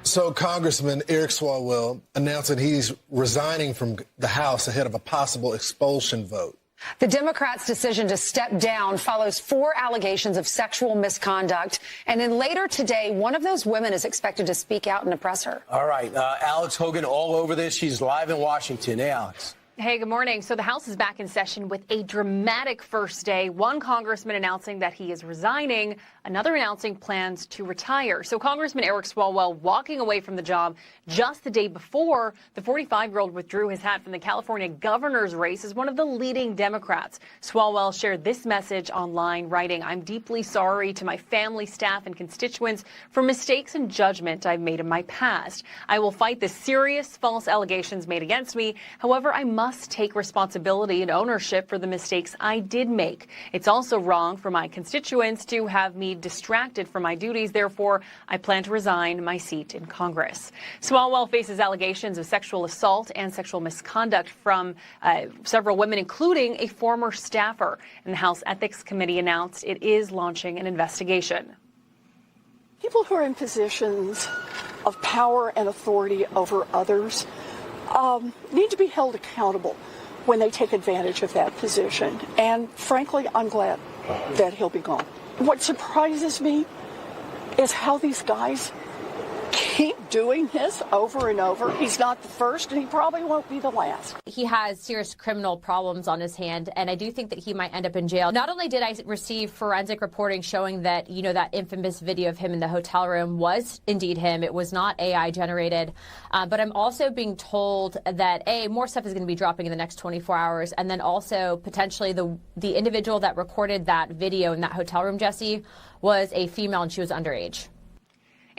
So Congressman Eric Swalwell announced that he's resigning from the House ahead of a possible expulsion vote. The Democrats' decision to step down follows 4 allegations of sexual misconduct. And then later today, one of those women is expected to speak out in a presser. All right. Alex Hogan all over this. She's live in Washington. Hey, Alex. Hey, good morning. So the House is back in session with a dramatic first day. One congressman announcing that he is resigning, another announcing plans to retire. So Congressman Eric Swalwell walking away from the job just the day before the 45-year-old withdrew his hat from the California governor's race as one of the leading Democrats. Swalwell shared this message online, writing, "I'm deeply sorry to my family, staff, and constituents for mistakes and judgment I've made in my past. I will fight the serious false allegations made against me. However, I must take responsibility and ownership for the mistakes I did make. It's also wrong for my constituents to have me distracted from my duties. Therefore, I plan to resign my seat in Congress." Swalwell faces allegations of sexual assault and sexual misconduct from several women, including a former staffer. And the House Ethics Committee announced it is launching an investigation. People who are in positions of power and authority over others need to be held accountable when they take advantage of that position. And frankly, I'm glad that he'll be gone. What surprises me is how these guys keep doing this over and over. He's not the first, and he probably won't be the last. He has serious criminal problems on his hand, and I do think that he might end up in jail. Not only did I receive forensic reporting showing that, that infamous video of him in the hotel room was indeed him. It was not AI generated. But I'm also being told that, more stuff is going to be dropping in the next 24 hours. And then also potentially the individual that recorded that video in that hotel room, Jesse, was a female and she was underage.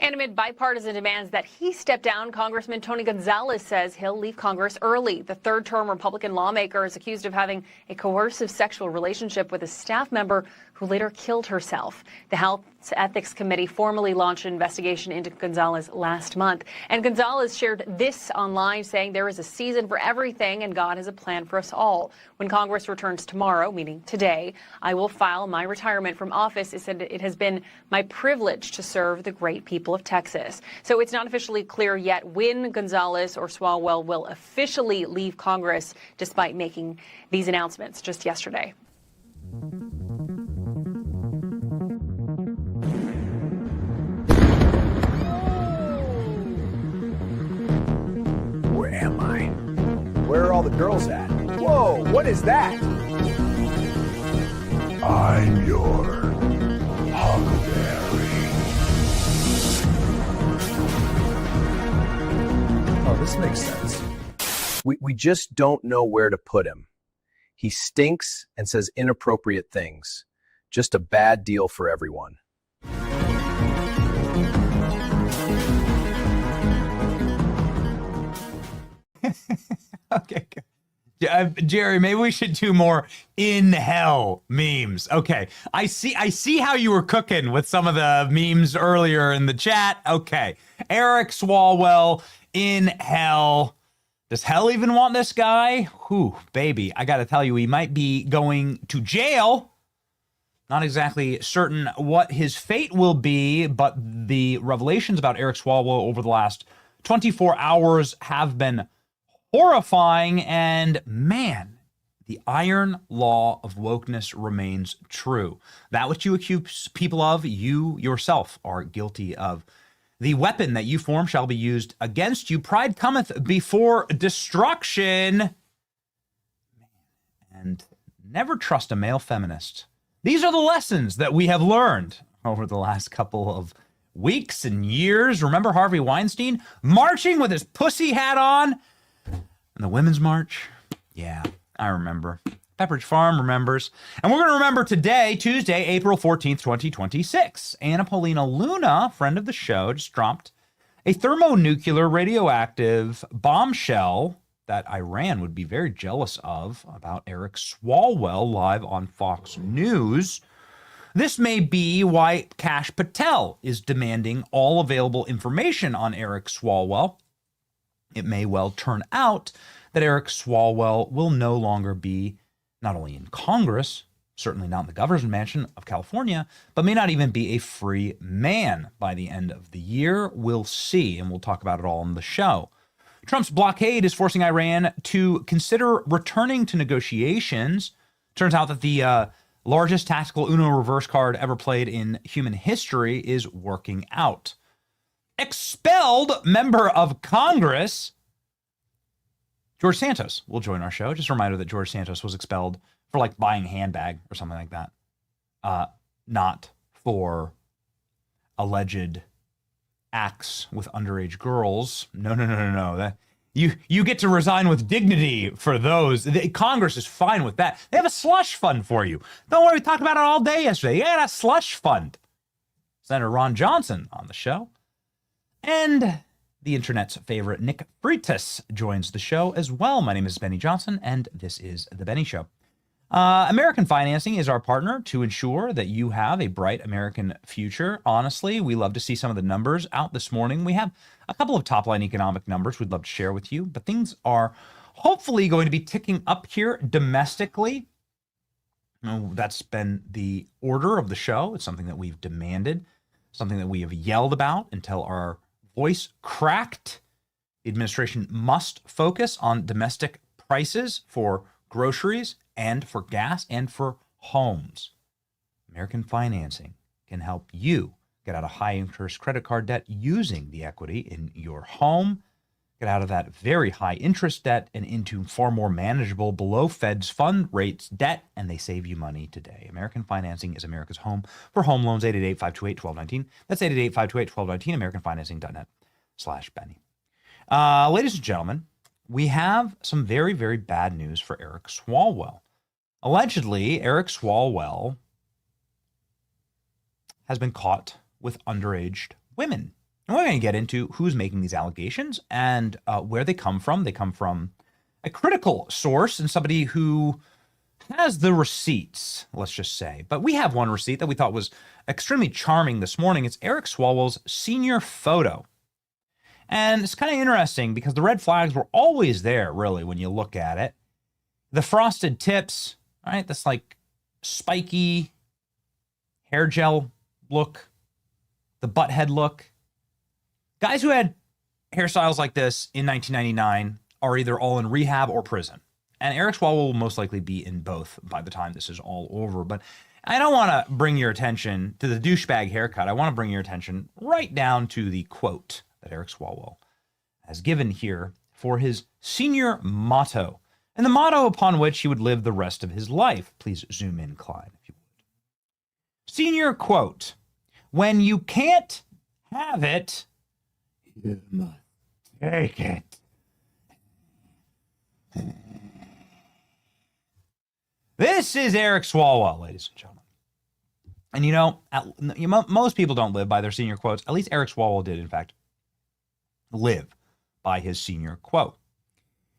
And amid bipartisan demands that he step down, Congressman Tony Gonzalez says he'll leave Congress early. The third-term Republican lawmaker is accused of having a coercive sexual relationship with a staff member who later killed herself. The House Ethics Committee formally launched an investigation into Gonzalez last month. And Gonzalez shared this online, saying there is a season for everything and God has a plan for us all. When Congress returns tomorrow, meaning today, I will file my retirement from office. It said it has been my privilege to serve the great people of Texas. So it's not officially clear yet when Gonzalez or Swalwell will officially leave Congress, despite making these announcements just yesterday. Where am I? Where are all the girls at? Whoa, what is that? I'm your huckleberry. Oh, this makes sense. We just don't know where to put him. He stinks and says inappropriate things. Just a bad deal for everyone. Okay, good. Jerry, maybe we should do more in hell memes. Okay, I see how you were cooking with some of the memes earlier in the chat. Okay, Eric Swalwell in hell. Does hell even want this guy? Whew, baby, I gotta tell you, he might be going to jail. Not exactly certain what his fate will be, but the revelations about Eric Swalwell over the last 24 hours have been horrifying, and man, the iron law of wokeness remains true. That which you accuse people of, you yourself are guilty of. The weapon that you form shall be used against you. Pride cometh before destruction. And never trust a male feminist. These are the lessons that we have learned over the last couple of weeks and years. Remember Harvey Weinstein marching with his pussy hat on? And the Women's March? Yeah, I remember. Pepperidge Farm remembers. And we're going to remember today, Tuesday, April 14th, 2026. Anna Paulina Luna, friend of the show, just dropped a thermonuclear radioactive bombshell that Iran would be very jealous of about Eric Swalwell live on Fox News. This may be why Kash Patel is demanding all available information on Eric Swalwell. It may well turn out that Eric Swalwell will no longer be not only in Congress, certainly not in the governor's mansion of California, but may not even be a free man by the end of the year. We'll see, and we'll talk about it all on the show. Trump's blockade is forcing Iran to consider returning to negotiations. Turns out that the largest tactical Uno reverse card ever played in human history is working out. Expelled member of Congress George Santos will join our show. Just a reminder that George Santos was expelled for like buying a handbag or something like that. Not for alleged acts with underage girls. No. That you get to resign with dignity for those. Congress is fine with that. They have a slush fund for you. Don't worry, we talked about it all day yesterday. Yeah, a slush fund. Senator Ron Johnson on the show. And the internet's favorite Nick Freitas joins the show as well. My name is Benny Johnson, and this is The Benny Show. American Financing is our partner to ensure that you have a bright American future. Honestly, we love to see some of the numbers out this morning. We have a couple of top-line economic numbers we'd love to share with you, but things are hopefully going to be ticking up here domestically. That's been the order of the show. It's something that we've demanded, something that we have yelled about until our voice cracked. The administration must focus on domestic prices for groceries and for gas and for homes. American Financing can help you get out of high interest credit card debt using the equity in your home, get out of that very high interest debt and into far more manageable below Fed's fund rates debt, and they save you money today. American Financing is America's home for home loans. 888-528-1219. That's 888-528-1219, americanfinancing.net/Benny. Ladies and gentlemen, we have some very, very bad news for Eric Swalwell. Allegedly, Eric Swalwell has been caught with underage women. And we're going to get into who's making these allegations and where they come from. They come from a critical source and somebody who has the receipts, let's just say. But we have one receipt that we thought was extremely charming this morning. It's Eric Swalwell's senior photo. And it's kind of interesting because the red flags were always there, really, when you look at it. The frosted tips, right? This like spiky hair gel look, the butt head look. Guys who had hairstyles like this in 1999 are either all in rehab or prison. And Eric Swalwell will most likely be in both by the time this is all over. But I don't want to bring your attention to the douchebag haircut. I want to bring your attention right down to the quote that Eric Swalwell has given here for his senior motto, and the motto upon which he would live the rest of his life. Please zoom in, Clyde, if you would. Senior quote, "When you can't have it, you must take it." This is Eric Swalwell, ladies and gentlemen. And most people don't live by their senior quotes. At least Eric Swalwell did, in fact, live by his senior quote.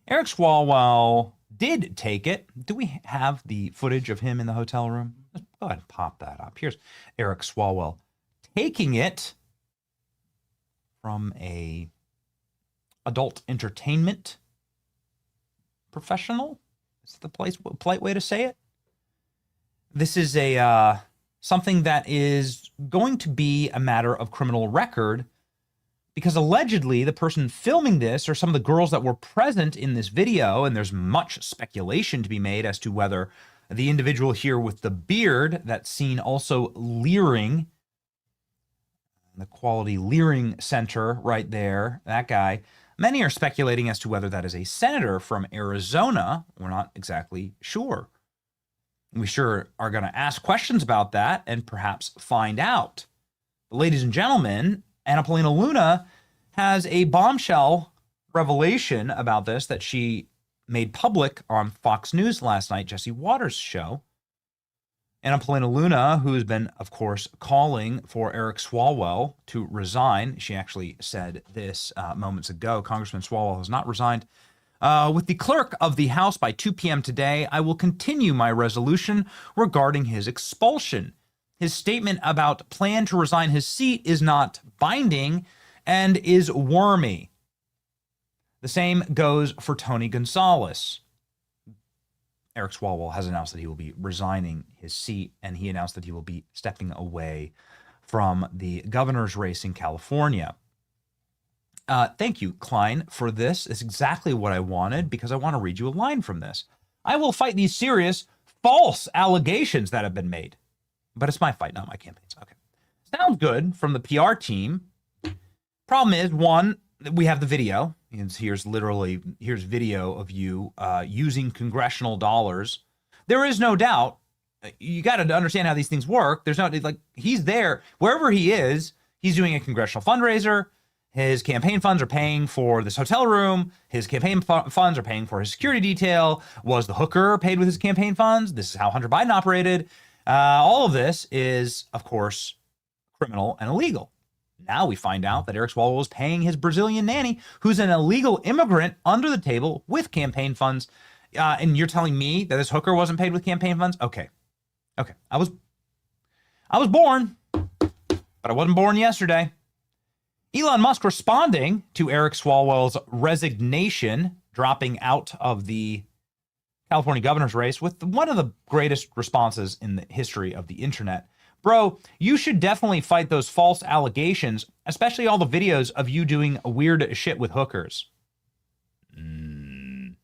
Eric Swalwell did take it. Do we have the footage of him in the hotel room? Let's go ahead and pop that up. Here's Eric Swalwell taking it from a adult entertainment professional. Is the polite way to say it? This is a something that is going to be a matter of criminal record, because allegedly the person filming this or some of the girls that were present in this video, and there's much speculation to be made as to whether the individual here with the beard that's seen also leering, the Quality Leering Center right there, that guy, many are speculating as to whether that is a senator from Arizona. We're not exactly sure. We sure are going to ask questions about that and perhaps find out. But ladies and gentlemen, Anna Paulina Luna has a bombshell revelation about this that she made public on Fox News last night, Jesse Waters' show. Anna Paulina Luna, who's been, of course, calling for Eric Swalwell to resign. She actually said this moments ago. Congressman Swalwell has not resigned. With the clerk of the House by 2 p.m. today, I will continue my resolution regarding his expulsion. His statement about plan to resign his seat is not binding and is wormy. The same goes for Tony Gonzalez. Eric Swalwell has announced that he will be resigning his seat, and he announced that he will be stepping away from the governor's race in California. Thank you, Klein, for this. It's exactly what I wanted, because I want to read you a line from this. I will fight these serious, false allegations that have been made. But it's my fight, not my campaign's. Okay. Sounds good from the PR team. Problem is, one, we have the video. Here's video of you using congressional dollars. There is no doubt. You got to understand how these things work. There's no, like, he's there wherever he is. He's doing a congressional fundraiser. His campaign funds are paying for this hotel room. His campaign funds are paying for his security detail. Was the hooker paid with his campaign funds? This is how Hunter Biden operated. All of this is, of course, criminal and illegal. Now we find out that Eric Swalwell is paying his Brazilian nanny, who's an illegal immigrant, under the table with campaign funds. And you're telling me that this hooker wasn't paid with campaign funds? Okay. I was born, but I wasn't born yesterday. Elon Musk responding to Eric Swalwell's resignation, dropping out of the California governor's race, with one of the greatest responses in the history of the internet. Bro, you should definitely fight those false allegations, especially all the videos of you doing weird shit with hookers. Can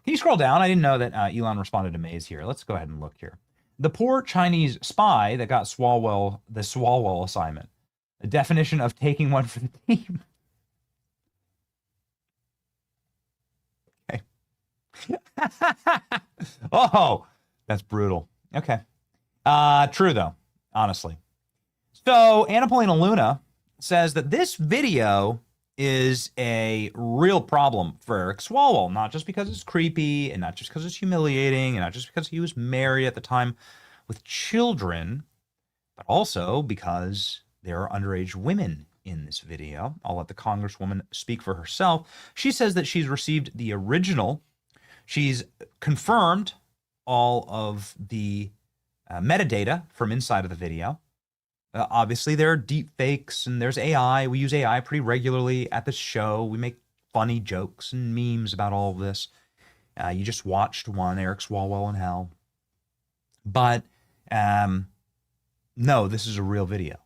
you scroll down? I didn't know that Elon responded to Maze here. Let's go ahead and look here. The poor Chinese spy that got Swalwell the Swalwell assignment. The definition of taking one for the team. Okay. Oh, that's brutal. Okay. True, though, honestly. So Anna Paulina Luna says that this video is a real problem for Eric Swalwell, not just because it's creepy and not just because it's humiliating and not just because he was married at the time with children, but also because there are underage women in this video. I'll let the Congresswoman speak for herself. She says that she's received the original. She's confirmed all of the metadata from inside of the video. Obviously, there are deep fakes and there's AI. We use AI pretty regularly at the show. We make funny jokes and memes about all of this. You just watched one, Eric Swalwell in hell. But no, this is a real video.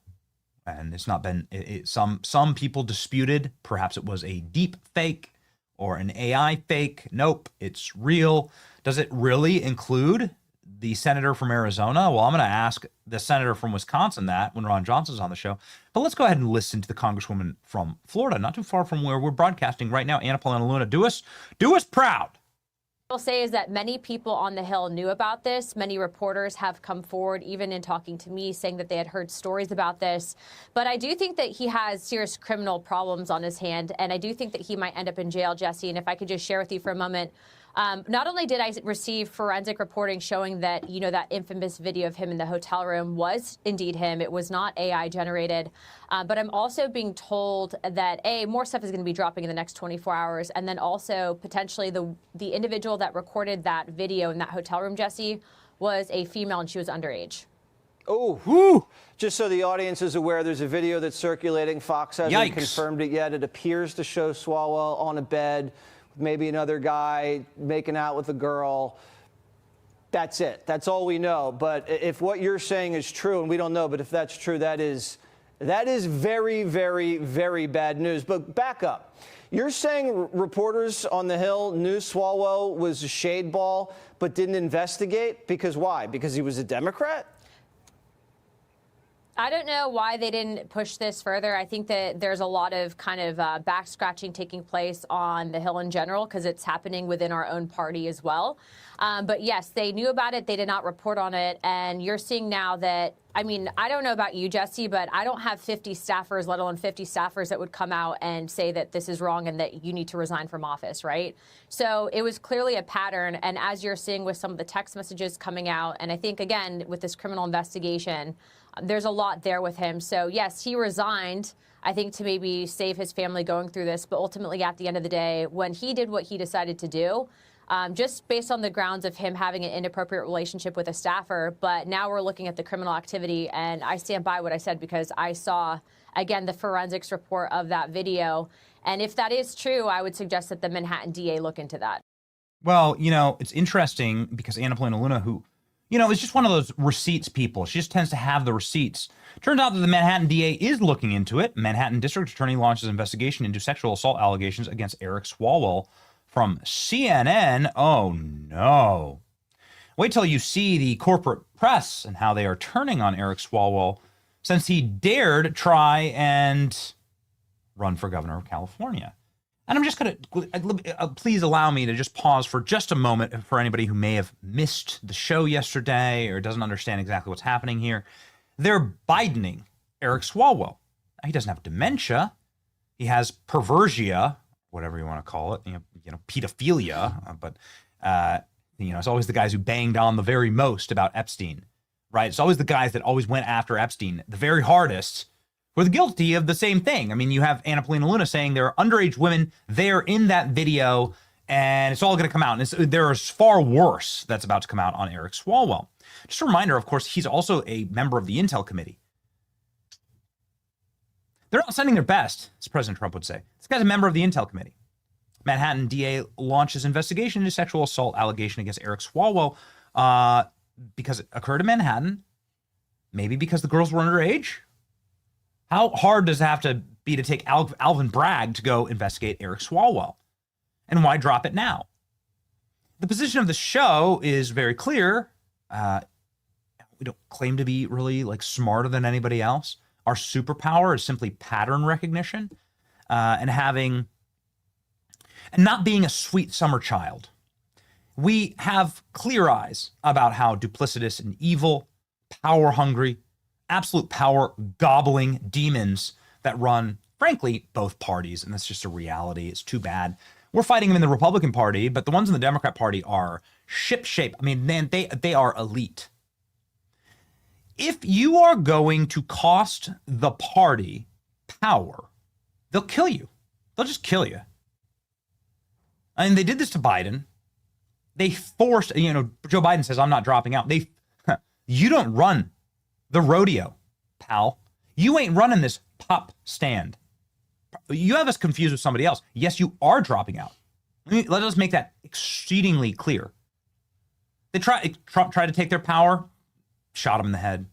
And it's not been, some people disputed, perhaps it was a deep fake or an AI fake. Nope, it's real. Does it really include the senator from Arizona? Well, I'm going to ask the senator from Wisconsin that when Ron Johnson's on the show. But let's go ahead and listen to the Congresswoman from Florida, not too far from where we're broadcasting right now. Anna Paulina Luna, do us proud. What I'll say is that many people on the Hill knew about this. Many reporters have come forward, even in talking to me, saying that they had heard stories about this. But I do think that he has serious criminal problems on his hand, and I do think that he might end up in jail, Jesse. And if I could just share with you for a moment, not only did I receive forensic reporting showing that, that infamous video of him in the hotel room was indeed him. It was not AI generated. But I'm also being told that, more stuff is going to be dropping in the next 24 hours. And then also potentially the individual that recorded that video in that hotel room, Jesse, was a female and she was underage. Oh, whew. Just so the audience is aware, there's a video that's circulating. Fox hasn't confirmed it yet. It appears to show Swalwell on a bed, maybe another guy making out with a girl. That's it. That's all we know. But if what you're saying is true, and we don't know, but if that's true, that is very, very, very bad news. But back up. You're saying reporters on the Hill knew Swalwell was a shade ball but didn't investigate? Because why? Because he was a Democrat? I don't know why they didn't push this further. I think that there's a lot of kind of back scratching taking place on the Hill in general because it's happening within our own party as well. But yes, they knew about it. They did not report on it. And you're seeing now that, I mean, I don't know about you, Jesse, but I don't have 50 staffers, let alone 50 staffers that would come out and say that this is wrong and that you need to resign from office, right? So it was clearly a pattern. And as you're seeing with some of the text messages coming out, and I think, again, with this criminal investigation, there's a lot there with him. So, yes, he resigned, I think, to maybe save his family going through this. But ultimately, at the end of the day, when he did what he decided to do, just based on the grounds of him having an inappropriate relationship with a staffer. But now we're looking at the criminal activity. And I stand by what I said because I saw, again, the forensics report of that video. And if that is true, I would suggest that the Manhattan DA look into that. Well, it's interesting because Anna Paulina Luna, who, is just one of those receipts people. She just tends to have the receipts. Turns out that the Manhattan DA is looking into it. Manhattan District Attorney launches investigation into sexual assault allegations against Eric Swalwell from CNN. Oh, no. Wait till you see the corporate press and how they are turning on Eric Swalwell since he dared try and run for governor of California. And I'm just going to, please allow me to just pause for just a moment for anybody who may have missed the show yesterday or doesn't understand exactly what's happening here. They're Bidening Eric Swalwell. He doesn't have dementia. He has perversia, whatever you want to call it, pedophilia. But, it's always the guys who banged on the very most about Epstein, right? It's always the guys that always went after Epstein the very hardest were guilty of the same thing. I mean, you have Anna Paulina Luna saying there are underage women there in that video, and it's all going to come out. And there's far worse that's about to come out on Eric Swalwell. Just a reminder, of course, he's also a member of the Intel Committee. They're not sending their best, as President Trump would say. This guy's a member of the Intel Committee. Manhattan DA launches investigation into sexual assault allegation against Eric Swalwell because it occurred in Manhattan, maybe because the girls were underage. How hard does it have to be to take Alvin Bragg to go investigate Eric Swalwell? And why drop it now? The position of the show is very clear. We don't claim to be really smarter than anybody else. Our superpower is simply pattern recognition and not being a sweet summer child. We have clear eyes about how duplicitous and evil, power hungry, absolute power gobbling demons that run, frankly, both parties. And that's just a reality. It's too bad. We're fighting them in the Republican Party, but the ones in the Democrat Party are ship-shape. I mean, man, they are elite. If you are going to cost the party power, they'll kill you. They'll just kill you. And they did this to Biden. They forced, Joe Biden says, I'm not dropping out. You don't run the rodeo, pal. You ain't running this pop stand. You have us confused with somebody else. Yes, you are dropping out. Let us make that exceedingly clear. Trump tried to take their power, shot him in the head,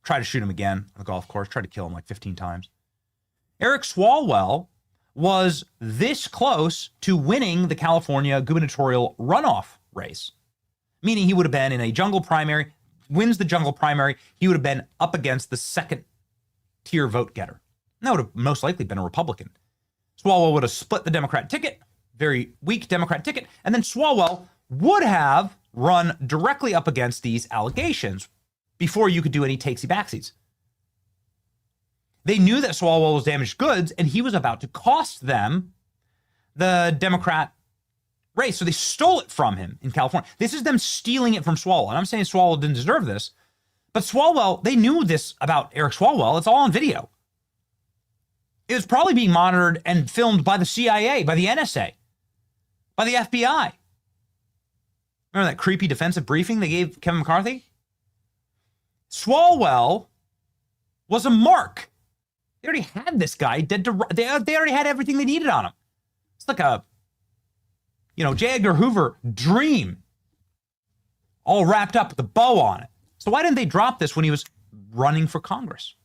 tried to shoot him again on the golf course, tried to kill him 15 times. Eric Swalwell was this close to winning the California gubernatorial runoff race, meaning he would have been in a jungle primary, wins the jungle primary, he would have been up against the second tier vote getter. And that would have most likely been a Republican. Swalwell would have split the Democrat ticket, very weak Democrat ticket, and then Swalwell would have run directly up against these allegations before you could do any takesy-backsies. They knew that Swalwell was damaged goods, and he was about to cost them the Democrat race. So they stole it from him in California. This is them stealing it from Swalwell. And I'm saying Swalwell didn't deserve this, but Swalwell, they knew this about Eric Swalwell. It's all on video. It was probably being monitored and filmed by the CIA, by the NSA, by the FBI. Remember that creepy defensive briefing they gave Kevin McCarthy? Swalwell was a mark. They already had this guy dead to. They already had everything they needed on him. It's like a, J. Edgar Hoover dream, all wrapped up with a bow on it. So why didn't they drop this when he was running for Congress?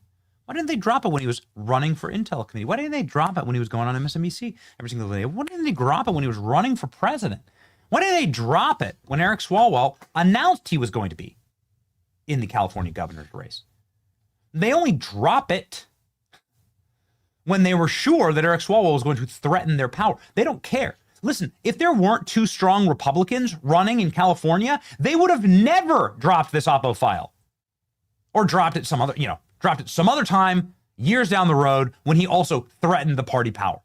Why didn't they drop it when he was running for Intel Committee? Why didn't they drop it when he was going on MSNBC every single day? Why didn't they drop it when he was running for president? Why didn't they drop it when Eric Swalwell announced he was going to be in the California governor's race? They only drop it when they were sure that Eric Swalwell was going to threaten their power. They don't care. Listen, if there weren't two strong Republicans running in California, they would have never dropped this Oppo file or dropped it some other time years down the road when he also threatened the party power.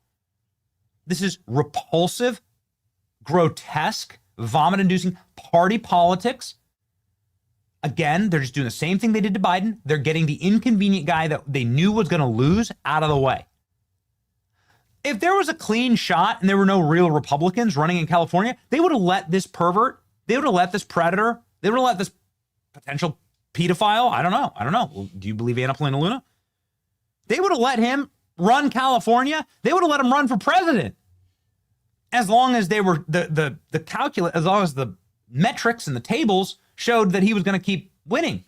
This is repulsive, grotesque, vomit-inducing party politics. Again, they're just doing the same thing they did to Biden. They're getting the inconvenient guy that they knew was going to lose out of the way. If there was a clean shot and there were no real Republicans running in California, they would have let this pervert, they would have let this predator, they would have let this potential pedophile, I don't know. Do you believe Anna Paulina Luna? They would have let him run California. They would have let him run for president. as long as they were the calculus, as long as the metrics and the tables showed that he was going to keep winning.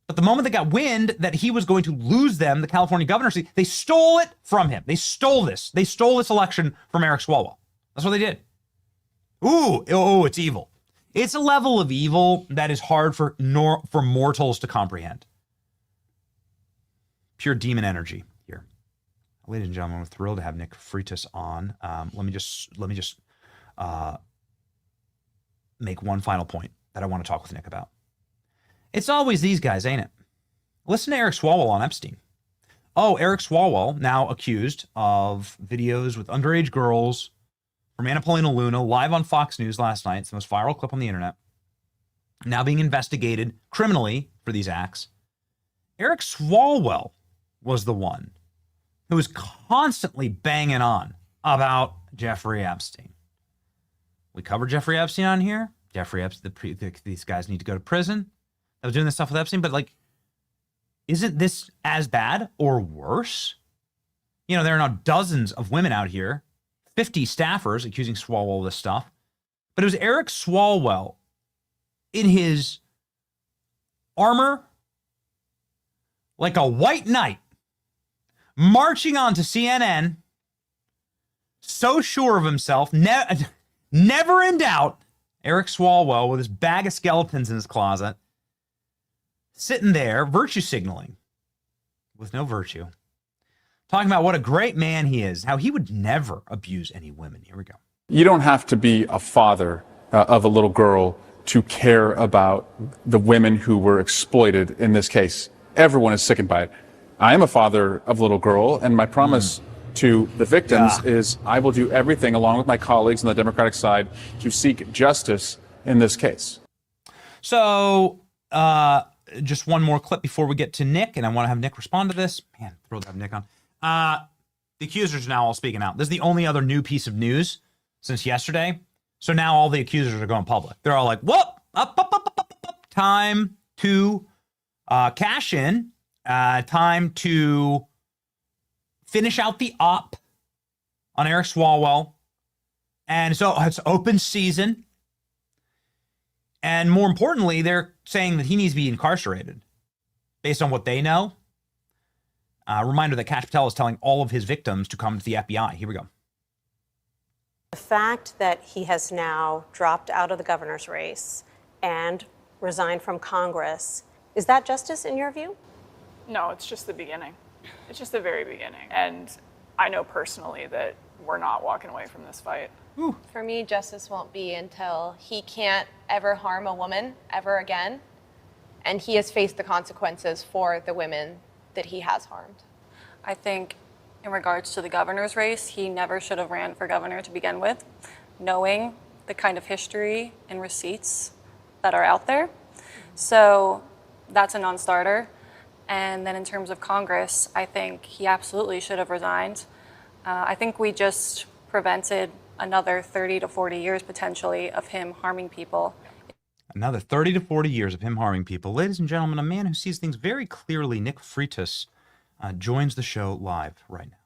But the moment they got wind that he was going to lose them, the California governorcy, they stole it from him. They stole this. They stole this election from Eric Swalwell. That's what they did. Ooh, it's evil. It's a level of evil that is hard for mortals to comprehend. Pure demon energy here. Ladies and gentlemen, we're thrilled to have Nick Freitas on. Let me just make one final point that I want to talk with Nick about. It's always these guys, ain't it? Listen to Eric Swalwell on Epstein. Oh, Eric Swalwell, now accused of videos with underage girls from Anapolina Luna, live on Fox News last night. It's the most viral clip on the internet. Now being investigated criminally for these acts. Eric Swalwell was the one who was constantly banging on about Jeffrey Epstein. We covered Jeffrey Epstein on here. Jeffrey Epstein, these guys need to go to prison. I was doing this stuff with Epstein, but like, isn't this as bad or worse? You know, there are now dozens of women out here, 50 staffers accusing Swalwell of this stuff. But it was Eric Swalwell in his armor, like a white knight, marching onto CNN, so sure of himself, never in doubt. Eric Swalwell with his bag of skeletons in his closet, sitting there, virtue signaling with no virtue, talking about what a great man he is, how he would never abuse any women. Here we go. You don't have to be a father of a little girl to care about the women who were exploited in this case. Everyone is sickened by it. I am a father of a little girl, and my promise to the victims is I will do everything along with my colleagues on the Democratic side to seek justice in this case. So, just one more clip before we get to Nick, and I want to have Nick respond to this. Man, thrilled to have Nick on. The accusers are now all speaking out. This is the only other new piece of news since yesterday. So now all the accusers are going public. They're all like, whoop, up. Time to cash in. Time to finish out the op on Eric Swalwell. And so it's open season. And more importantly, they're saying that he needs to be incarcerated based on what they know. Reminder that Kash Patel is telling all of his victims to come to the FBI. Here we go. The fact that he has now dropped out of the governor's race and resigned from Congress, is that justice in your view? No, it's just the beginning. It's just the very beginning. And I know personally that we're not walking away from this fight. For me, justice won't be until he can't ever harm a woman ever again, and he has faced the consequences for the women that he has harmed. I think in regards to the governor's race, he never should have ran for governor to begin with, knowing the kind of history and receipts that are out there. So that's a non-starter. And then in terms of Congress, I think he absolutely should have resigned. I think we just prevented another 30 to 40 years potentially of him harming people. Another 30 to 40 years of him harming people. Ladies and gentlemen, a man who sees things very clearly, Nick Freitas, joins the show live right now.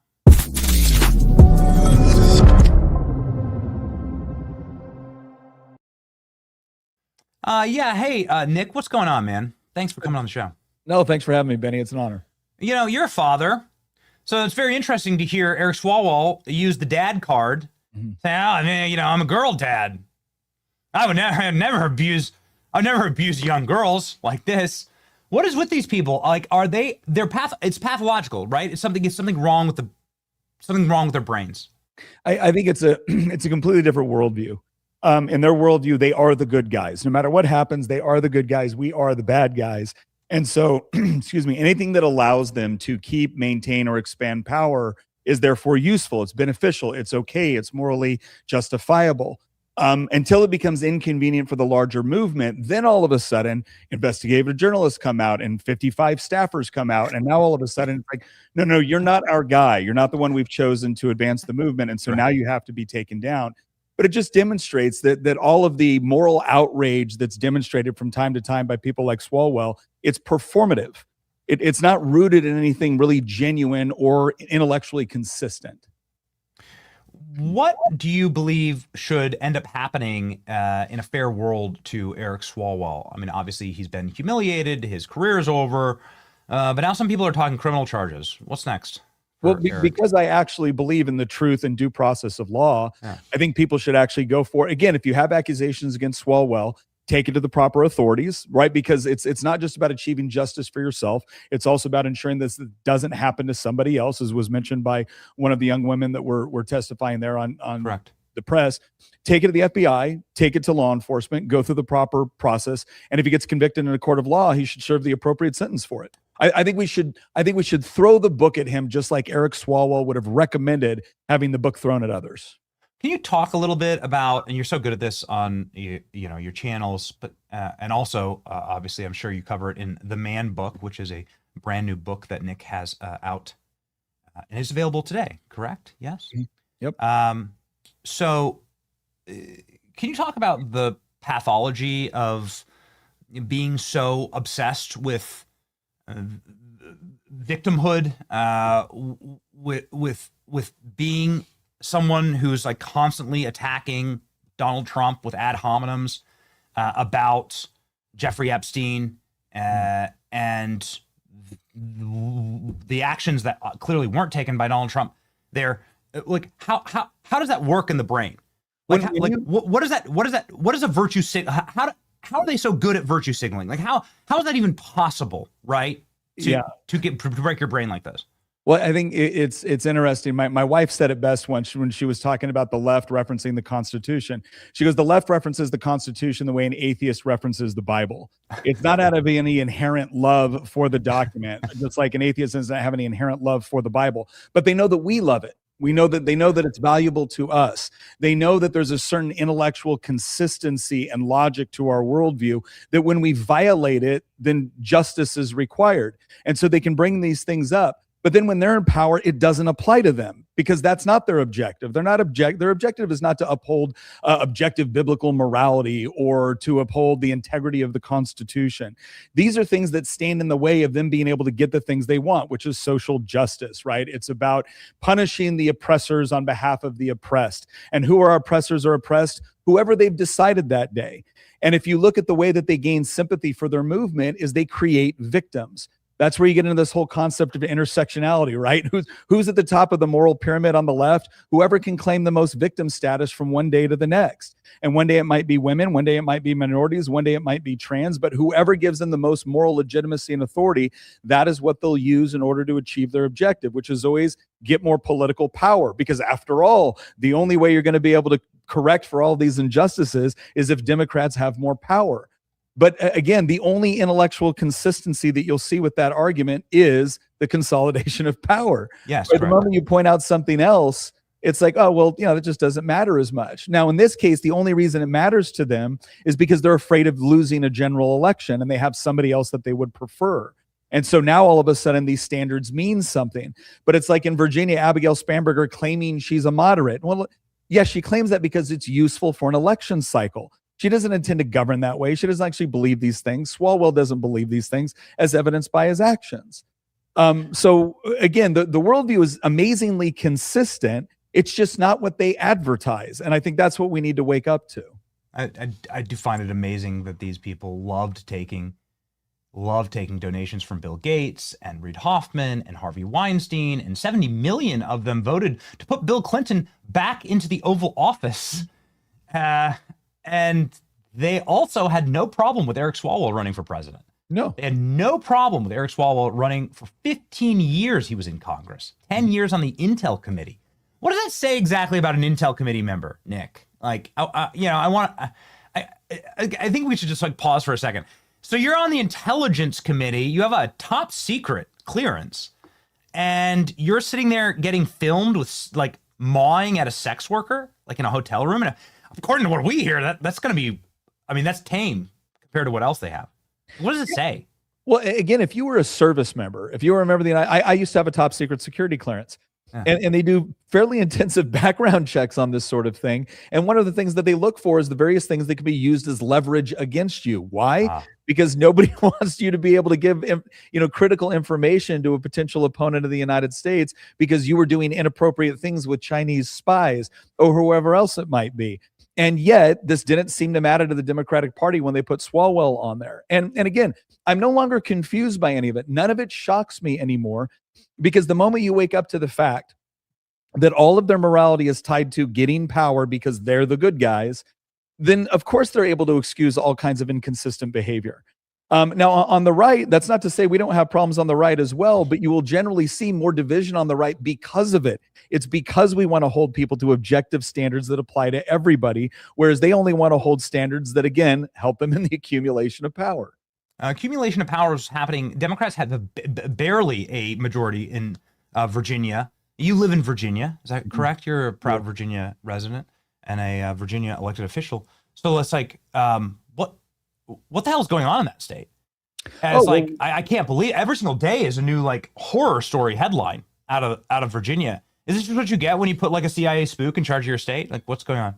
Hey, Nick, what's going on, man? Thanks for coming on the show. No, thanks for having me, Benny. It's an honor. You know, you're a father, so it's very interesting to hear Eric Swalwell use the dad card. Say, I'm a girl dad. I would never abuse young girls like this. What is with these people? Like, it's pathological, right? It's something wrong with their brains. I think it's a completely different worldview. In their worldview, they are the good guys. No matter what happens, they are the good guys. We are the bad guys. And so, excuse me, anything that allows them to keep, maintain, or expand power is therefore useful. It's beneficial. It's okay. It's morally justifiable. Until it becomes inconvenient for the larger movement, then all of a sudden, investigative journalists come out and 55 staffers come out. And now all of a sudden, it's like, no, you're not our guy. You're not the one we've chosen to advance the movement. And so now you have to be taken down. But it just demonstrates that all of the moral outrage that's demonstrated from time to time by people like Swalwell, it's performative. It's not rooted in anything really genuine or intellectually consistent. What do you believe should end up happening in a fair world to Eric Swalwell? I mean, obviously he's been humiliated, his career is over, but now some people are talking criminal charges. What's next? Well, because I actually believe in the truth and due process of law, I think people should actually go for it. Again, if you have accusations against Swalwell, take it to the proper authorities, right? Because it's not just about achieving justice for yourself. It's also about ensuring this doesn't happen to somebody else, as was mentioned by one of the young women that were testifying there on the press. Take it to the FBI, take it to law enforcement, go through the proper process. And if he gets convicted in a court of law, he should serve the appropriate sentence for it. I think we should throw the book at him, just like Eric Swalwell would have recommended having the book thrown at others. Can you talk a little bit about, and you're so good at this on your channels, but and also obviously I'm sure you cover it in the Man Book, which is a brand new book that Nick has out and is available today. Correct? Yes. Yep. So, can you talk about the pathology of being so obsessed with victimhood, with being someone who's like constantly attacking Donald Trump with ad hominems about Jeffrey Epstein and the actions that clearly weren't taken by Donald Trump? There, like how does that work in the brain? Like what is a virtue how are they so good at virtue signaling? Like how is that even possible, right? To break your brain like this. Well, I think it's interesting. My wife said it best once when she was talking about the left referencing the Constitution. She goes, the left references the Constitution the way an atheist references the Bible. It's not out of any inherent love for the document, just like an atheist doesn't have any inherent love for the Bible. But they know that we love it. They know that it's valuable to us. They know that there's a certain intellectual consistency and logic to our worldview that when we violate it, then justice is required. And so they can bring these things up. But then when they're in power, it doesn't apply to them because that's not their objective. Their objective is not to uphold objective biblical morality or to uphold the integrity of the Constitution. These are things that stand in the way of them being able to get the things they want, which is social justice, right? It's about punishing the oppressors on behalf of the oppressed. And who are oppressors or oppressed? Whoever they've decided that day. And if you look at the way that they gain sympathy for their movement is they create victims. That's where you get into this whole concept of intersectionality, right? Who's at the top of the moral pyramid on the left? Whoever can claim the most victim status from one day to the next. And one day it might be women, one day it might be minorities, one day it might be trans, but whoever gives them the most moral legitimacy and authority, that is what they'll use in order to achieve their objective, which is always get more political power. Because after all, the only way you're going to be able to correct for all these injustices is if Democrats have more power. But again, the only intellectual consistency that you'll see with that argument is the consolidation of power. Yes. But the moment you point out something else, it's like, oh, well, that just doesn't matter as much. Now, in this case, the only reason it matters to them is because they're afraid of losing a general election and they have somebody else that they would prefer. And so now all of a sudden these standards mean something. But it's like in Virginia, Abigail Spanberger claiming she's a moderate. Well, yes, she claims that because it's useful for an election cycle. She doesn't intend to govern that way. She doesn't actually believe these things. Swalwell doesn't believe these things as evidenced by his actions. So again, the worldview is amazingly consistent. It's just not what they advertise. And I think that's what we need to wake up to. I do find it amazing that these people loved taking donations from Bill Gates and Reid Hoffman and Harvey Weinstein, and 70 million of them voted to put Bill Clinton back into the Oval Office. And they also had no problem with Eric Swalwell running for president. No. They had no problem with Eric Swalwell running for 15 years. He was in Congress, 10 years on the Intel Committee. What does that say exactly about an Intel Committee member, Nick? Like, I think we should just like pause for a second. So you're on the Intelligence Committee. You have a top secret clearance, and you're sitting there getting filmed with like mawing at a sex worker, like in a hotel room. And according to what we hear, that's going to be, that's tame compared to what else they have. What does it say? Well, again, if you were a service member, if you were a member of the I used to have a top secret security clearance. And they do fairly intensive background checks on this sort of thing. And one of the things that they look for is the various things that can be used as leverage against you. Why? because nobody wants you to be able to give, critical information to a potential opponent of the United States because you were doing inappropriate things with Chinese spies or whoever else it might be. And yet this didn't seem to matter to the Democratic Party when they put Swalwell on there. And again, I'm no longer confused by any of it. None of it shocks me anymore, because the moment you wake up to the fact that all of their morality is tied to getting power because they're the good guys, then of course they're able to excuse all kinds of inconsistent behavior. Now, on the right, that's not to say we don't have problems on the right as well, but you will generally see more division on the right because of it. It's because we want to hold people to objective standards that apply to everybody, whereas they only want to hold standards that, again, help them in the accumulation of power. Accumulation of power is happening. Democrats have barely a majority in Virginia. You live in Virginia, is that correct? You're a proud Virginia resident and a Virginia elected official. So it's like, what the hell is going on in that state? And it's I can't believe every single day is a new horror story headline out of Virginia. Is this what you get when you put a CIA spook in charge of your state? What's going on?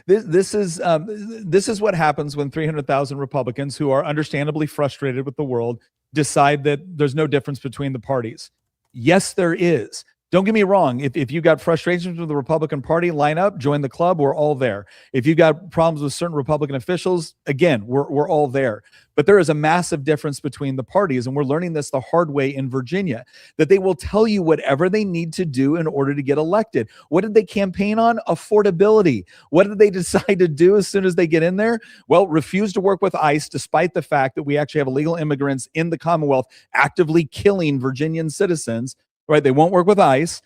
This is what happens when 300,000 Republicans, who are understandably frustrated with the world, decide that there's no difference between the parties. Yes, there is. Don't get me wrong. If you got frustrations with the Republican Party, line up, join the club. We're all there. If you got problems with certain Republican officials, again, we're all there. But there is a massive difference between the parties, and we're learning this the hard way in Virginia, that they will tell you whatever they need to do in order to get elected. What did they campaign on? Affordability. What did they decide to do as soon as they get in there? Well, refuse to work with ICE, despite the fact that we actually have illegal immigrants in the Commonwealth actively killing Virginian citizens. Right? They won't work with ICE.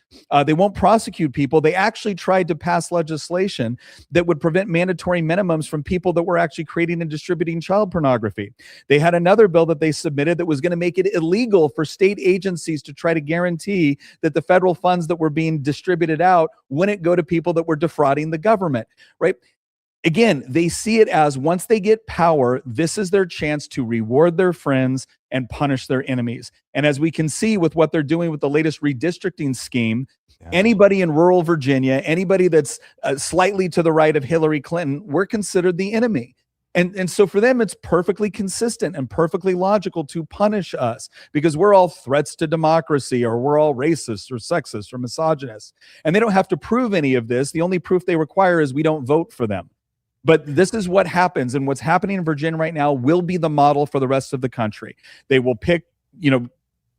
They won't prosecute people. They actually tried to pass legislation that would prevent mandatory minimums from people that were actually creating and distributing child pornography. They had another bill that they submitted that was going to make it illegal for state agencies to try to guarantee that the federal funds that were being distributed out wouldn't go to people that were defrauding the government. Right? Again, they see it as once they get power, this is their chance to reward their friends and punish their enemies. And as we can see with what they're doing with the latest redistricting scheme, anybody in rural Virginia, anybody that's slightly to the right of Hillary Clinton, we're considered the enemy. And so for them, it's perfectly consistent and perfectly logical to punish us because we're all threats to democracy, or we're all racist or sexist or misogynist. And they don't have to prove any of this. The only proof they require is we don't vote for them. But this is what happens, and what's happening in Virginia right now will be the model for the rest of the country. They will pick,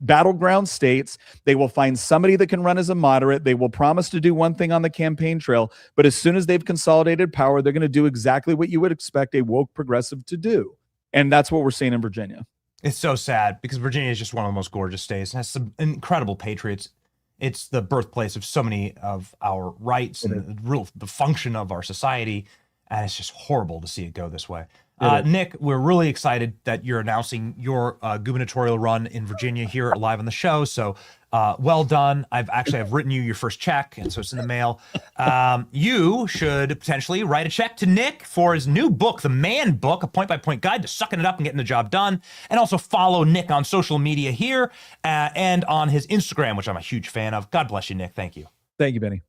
battleground states. They will find somebody that can run as a moderate. They will promise to do one thing on the campaign trail, but as soon as they've consolidated power, they're going to do exactly what you would expect a woke progressive to do. And that's what we're seeing in Virginia. It's so sad because Virginia is just one of the most gorgeous states. It has some incredible patriots. It's the birthplace of so many of our rights and the function of our society. And it's just horrible to see it go this way. Nick, we're really excited that you're announcing your gubernatorial run in Virginia here live on the show. So well done. I've written you your first check, and so it's in the mail. You should potentially write a check to Nick for his new book, The Man Book, a point-by-point guide to sucking it up and getting the job done. And also follow Nick on social media here and on his Instagram, which I'm a huge fan of. God bless you, Nick. Thank you. Thank you, Benny.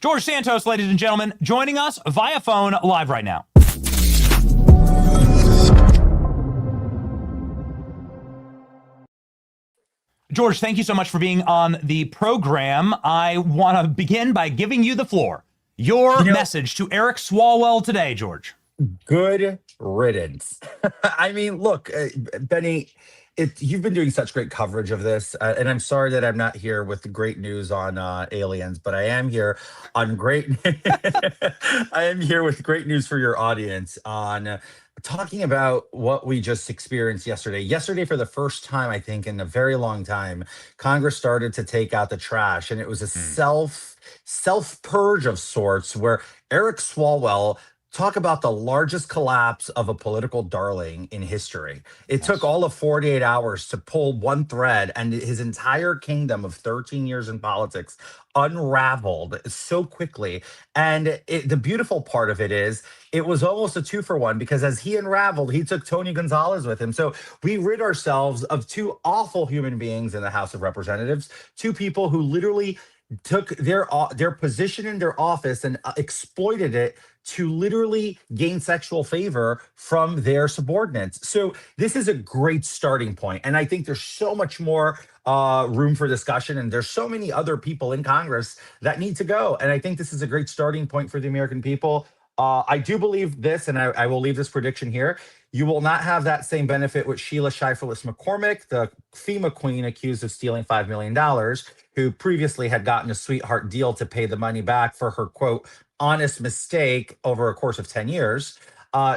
George Santos, ladies and gentlemen, joining us via phone live right now. George, thank you so much for being on the program. I want to begin by giving you the floor. Your message to Eric Swalwell today, George. Good riddance. I mean, look, Benny, you've been doing such great coverage of this, and I'm sorry that I'm not here with the great news on aliens, but I am here on I am here with great news for your audience on talking about what we just experienced yesterday. Yesterday, for the first time, I think, in a very long time, Congress started to take out the trash, and it was a self-purge of sorts where Eric Swalwell talk about the largest collapse of a political darling in history. It took all of 48 hours to pull one thread, and his entire kingdom of 13 years in politics unraveled so quickly. And the beautiful part of it is it was almost a 2-for-1, because as he unraveled, he took Tony Gonzalez with him. So we rid ourselves of two awful human beings in the House of Representatives, two people who literally took their position in their office and exploited it to literally gain sexual favor from their subordinates. So this is a great starting point. And I think there's so much more room for discussion. And there's so many other people in Congress that need to go. And I think this is a great starting point for the American people. I do believe this, and I will leave this prediction here. You will not have that same benefit with Sheila Shifless McCormick, the FEMA queen accused of stealing $5 million, who previously had gotten a sweetheart deal to pay the money back for her, quote, honest mistake over a course of 10 years.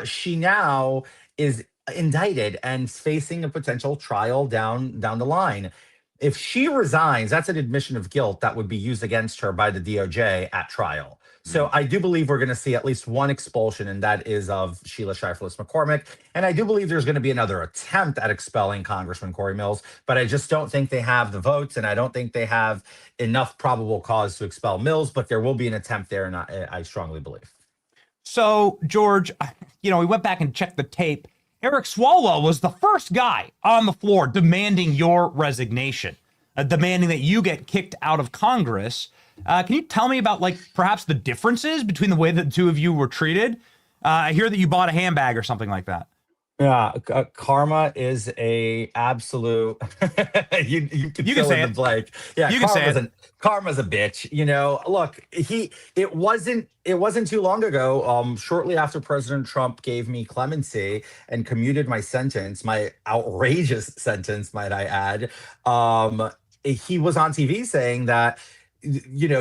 She now is indicted and facing a potential trial down the line. If she resigns, that's an admission of guilt that would be used against her by the DOJ at trial. So I do believe we're going to see at least one expulsion, and that is of Sheila Shifless McCormick. And I do believe there's going to be another attempt at expelling Congressman Corey Mills, but I just don't think they have the votes, and I don't think they have enough probable cause to expel Mills, but there will be an attempt there, and I strongly believe. So, George, we went back and checked the tape. Eric Swalwell was the first guy on the floor demanding your resignation, demanding that you get kicked out of Congress. Can you tell me about, perhaps the differences between the way that the two of you were treated? I hear that you bought a handbag or something like that. Yeah, karma is a absolute. you can fill in the blank. Yeah, you can say it. Karma's a bitch. Look, it wasn't too long ago. Shortly after President Trump gave me clemency and commuted my sentence, my outrageous sentence, might I add. He was on TV saying that,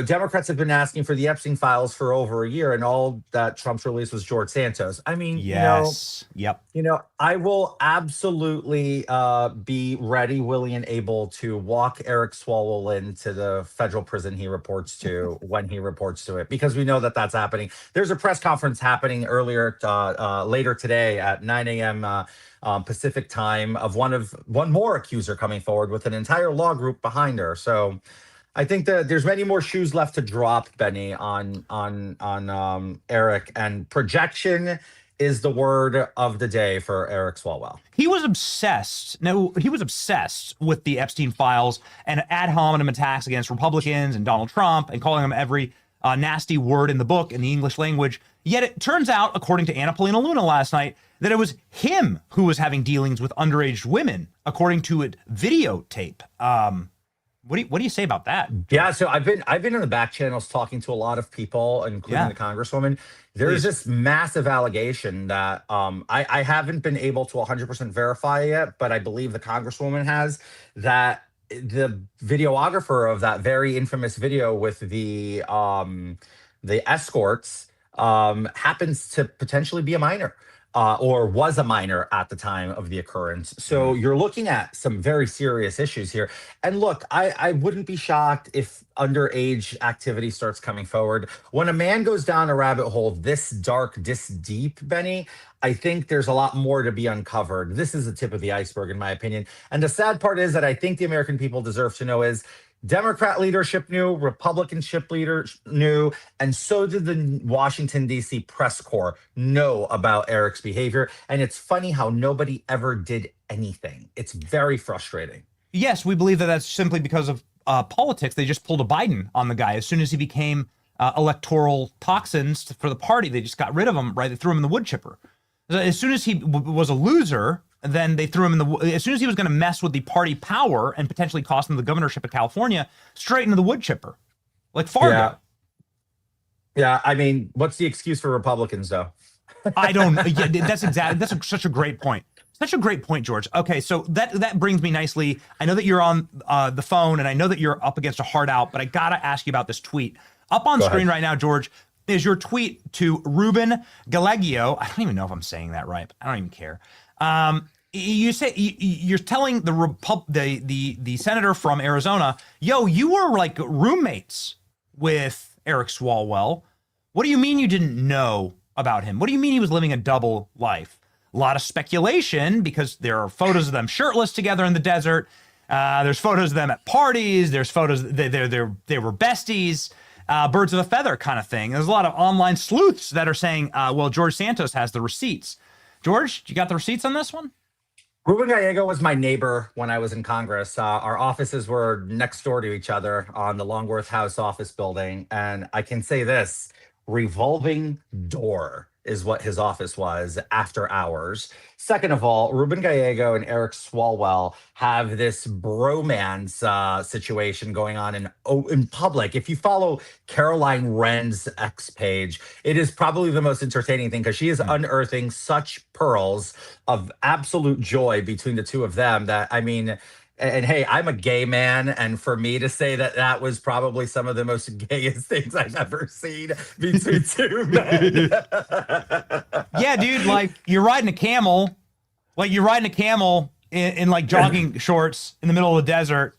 Democrats have been asking for the Epstein files for over a year, and all that Trump's released was George Santos. I mean, yes, I will absolutely be ready, willing, and able to walk Eric Swalwell into the federal prison he reports to when he reports to it, because we know that that's happening. There's a press conference happening later today at 9 a.m. Pacific time of one more accuser coming forward with an entire law group behind her. So I think that there's many more shoes left to drop, Benny, on Eric, and projection is the word of the day for Eric Swalwell. He was obsessed. No, he was obsessed with the Epstein files and ad hominem attacks against Republicans and Donald Trump, and calling them every nasty word in the book in the English language. Yet it turns out, according to Anna Paulina Luna last night, that it was him who was having dealings with underage women, according to a videotape. What do you say about that? Yeah, so I've been in the back channels talking to a lot of people, including the Congresswoman. There's this massive allegation that I haven't been able to 100% verify yet, but I believe the Congresswoman has, that the videographer of that very infamous video with the escorts happens to potentially be a minor. Or was a minor at the time of the occurrence. So you're looking at some very serious issues here. And look, I wouldn't be shocked if underage activity starts coming forward. When a man goes down a rabbit hole this dark, this deep, Benny, I think there's a lot more to be uncovered. This is the tip of the iceberg, in my opinion. And the sad part is that I think the American people deserve to know is Democrat leadership knew, Republicanship leaders knew, and so did the Washington, D.C. press corps know about Eric's behavior. And it's funny how nobody ever did anything. It's very frustrating. Yes, we believe that that's simply because of politics. They just pulled a Biden on the guy. As soon as he became electoral toxins for the party, they just got rid of him, right? They threw him in the wood chipper. As soon as he was a loser, then they threw him in the, as soon as he was going to mess with the party power and potentially cost them the governorship of California, straight into the wood chipper, like Fargo. Yeah, I mean, what's the excuse for Republicans, though? I don't. Yeah, that's such a great point. Such a great point, George. Okay, so that brings me nicely. I know that you're on the phone, and I know that you're up against a hard out, but I gotta ask you about this tweet up on screen right now, George. Is your tweet to Ruben Galeggio? I don't even know if I'm saying that right. But I don't even care. You say you're telling the senator from Arizona, yo, you were like roommates with Eric Swalwell. What do you mean you didn't know about him? What do you mean he was living a double life? A lot of speculation, because there are photos of them shirtless together in the desert. There's photos of them at parties. There's photos they were besties. Birds of a feather kind of thing. There's a lot of online sleuths that are saying, well, George Santos has the receipts. George, you got the receipts on this one? Ruben Gallego was my neighbor when I was in Congress. Our offices were next door to each other on the Longworth House office building. And I can say this, revolving door is what his office was after hours. Second of all, Ruben Gallego and Eric Swalwell have this bromance situation going on in public. If you follow Caroline Wren's X page, it is probably the most entertaining thing because she is unearthing such pearls of absolute joy between the two of them that, I mean, and hey, I'm a gay man, and for me to say that that was probably some of the most gayest things I've ever seen between two men. Yeah, dude, like you're riding a camel, in like jogging shorts in the middle of the desert.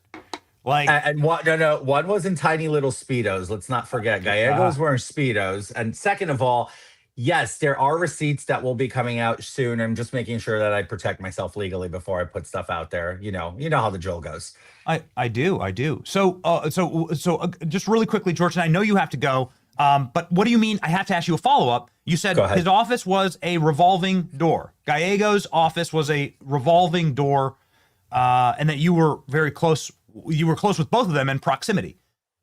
Like, and one was in tiny little Speedos. Let's not forget, Gallego was wearing Speedos. And second of all, yes, there are receipts that will be coming out soon. I'm just making sure that I protect myself legally before I put stuff out there. You know how the drill goes. I do. So just really quickly, George, and I know you have to go. But what do you mean? I have to ask you a follow-up. You said his office was a revolving door. Gallego's office was a revolving door, and that you were very close. You were close with both of them in proximity.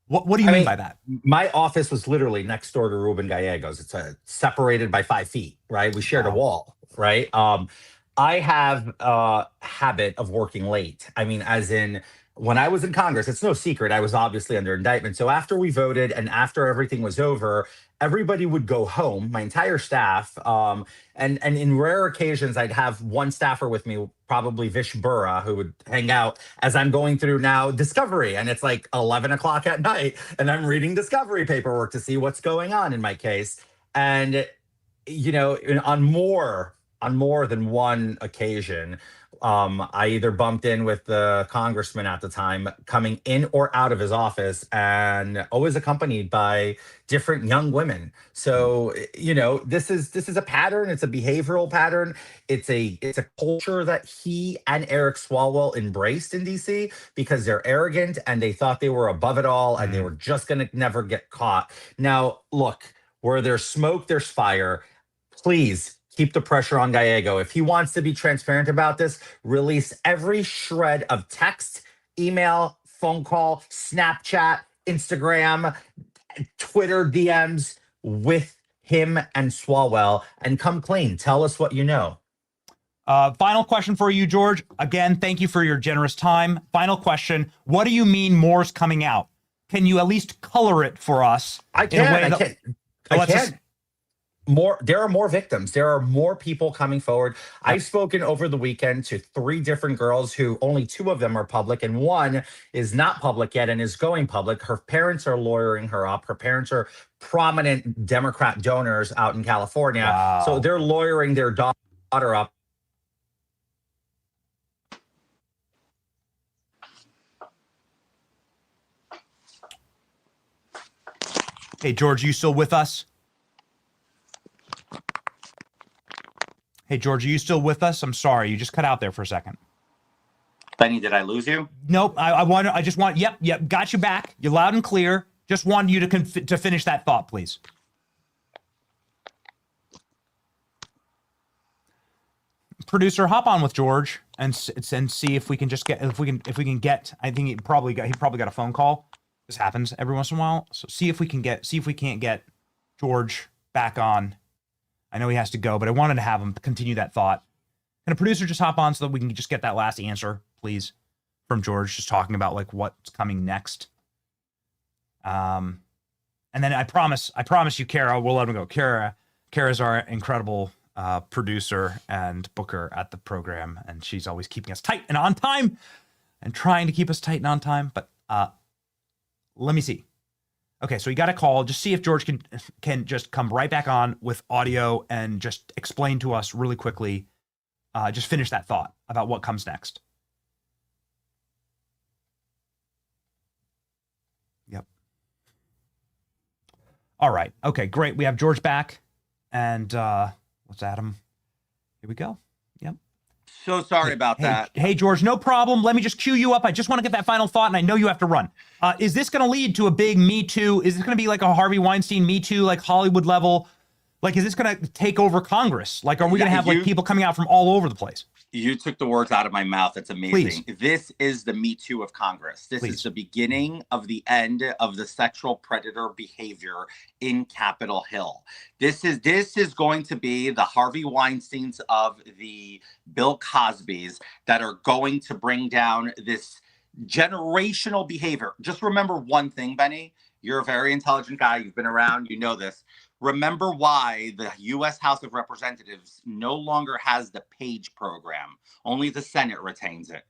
What do you mean by that? My office was literally next door to Ruben Gallego's. It's separated by 5 feet, right? We shared a wall, right? I have a habit of working late. I mean, as in when I was in Congress, it's no secret, I was obviously under indictment. So after we voted and after everything was over, everybody would go home, my entire staff. And in rare occasions, I'd have one staffer with me, probably Vish Burra, who would hang out as I'm going through now Discovery. And it's like 11 o'clock at night, and I'm reading Discovery paperwork to see what's going on in my case. And, you know, on more than one occasion, I either bumped in with the congressman at the time coming in or out of his office, and always accompanied by different young women. So, you know, this is a pattern. It's a behavioral pattern. It's a culture that he and Eric Swalwell embraced in DC because they're arrogant and they thought they were above it all and they were just going to never get caught. Now, look, where there's smoke, there's fire. Please keep the pressure on Gallego. If he wants to be transparent about this, release every shred of text, email, phone call, Snapchat, Instagram, Twitter DMs with him and Swalwell, and come clean. Tell us what you know. Final question for you, George. Again, thank you for your generous time. Final question. What do you mean more's coming out? Can you at least color it for us? I can. There are more victims. There are more people coming forward. I've spoken over the weekend to 3 different girls who only 2 of them are public and 1 is not public yet and is going public. Her parents are lawyering her up. Her parents are prominent Democrat donors out in California. Wow. So they're lawyering their daughter up. Hey, George, you still with us? Hey, George, are you still with us? I'm sorry, you just cut out there for a second. Benny, did I lose you? Nope. Yep. Got you back. You're loud and clear. Just wanted you to finish that thought, please. Producer, hop on with George and see if we can just get get. I think he probably got a phone call. This happens every once in a while. So see if we can't get George back on. I know he has to go, but I wanted to have him continue that thought. Can a producer just hop on so that we can just get that last answer, please, from George, just talking about like what's coming next. And then I promise you, Kara, we'll let him go. Kara's our incredible producer and booker at the program, and she's always keeping us tight and on time and trying to keep us tight and on time. But let me see. Okay, so you got a call. Just see if George can just come right back on with audio and just explain to us really quickly. Just finish that thought about what comes next. Yep. All right. Okay, great. We have George back. And what's Adam? Here we go. Yep. So sorry about that. Hey, George, no problem. Let me just cue you up. I just want to get that final thought, and I know you have to run. Is this going to lead to a big Me Too? Is this going to be like a Harvey Weinstein Me Too, like Hollywood level? Like, is this going to take over Congress? Like, are we going to have like people coming out from all over the place? You took the words out of my mouth. That's amazing. Please. This is the Me Too of Congress. This is the beginning of the end of the sexual predator behavior in Capitol Hill. This is going to be the Harvey Weinsteins of the Bill Cosbys that are going to bring down this generational behavior. Just remember one thing, Benny. You're a very intelligent guy. You've been around. You know this. Remember why the U.S. House of Representatives no longer has the Page program. Only the Senate retains it.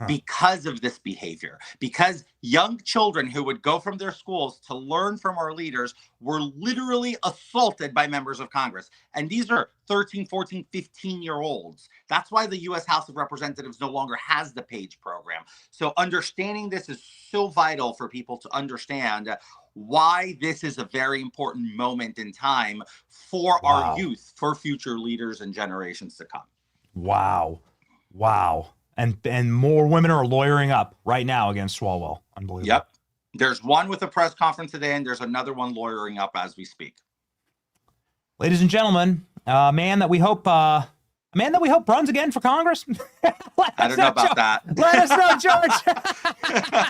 Because of this behavior. Because young children who would go from their schools to learn from our leaders were literally assaulted by members of Congress. And these are 13, 14, 15-year-olds. That's why the U.S. House of Representatives no longer has the Page program. So understanding this is so vital for people to understand why this is a very important moment in time for our youth, for future leaders and generations to come. Wow. And more women are lawyering up right now against Swalwell. Unbelievable. Yep. There's one with a press conference today, and there's another one lawyering up as we speak. Ladies and gentlemen, a man that we hope runs again for Congress. I don't know about that. Let us know, George.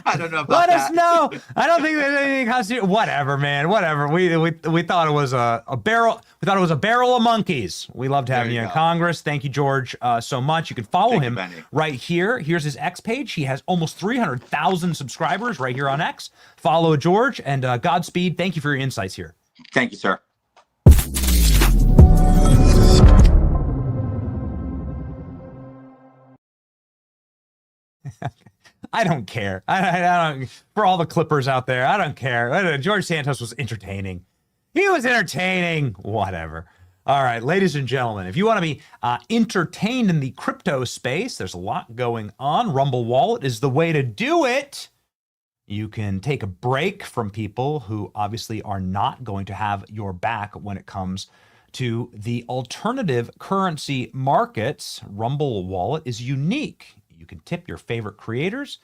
I don't know about Let that. us know. I don't think there's anything constitutional. Whatever, man. Whatever. We thought it was a barrel. We thought it was a barrel of monkeys. We loved having you in Congress. Thank you, George, so much. You can follow him right here. Here's his X page. He has almost 300,000 subscribers right here on X. Follow George, and Godspeed. Thank you for your insights here. Thank you, sir. I don't care. I don't. For all the Clippers out there, I don't care. George Santos was entertaining. He was entertaining. Whatever. All right, ladies and gentlemen, if you want to be entertained in the crypto space, there's a lot going on. Rumble Wallet is the way to do it. You can take a break from people who obviously are not going to have your back when it comes to the alternative currency markets. Rumble Wallet is unique. You can tip your favorite creators.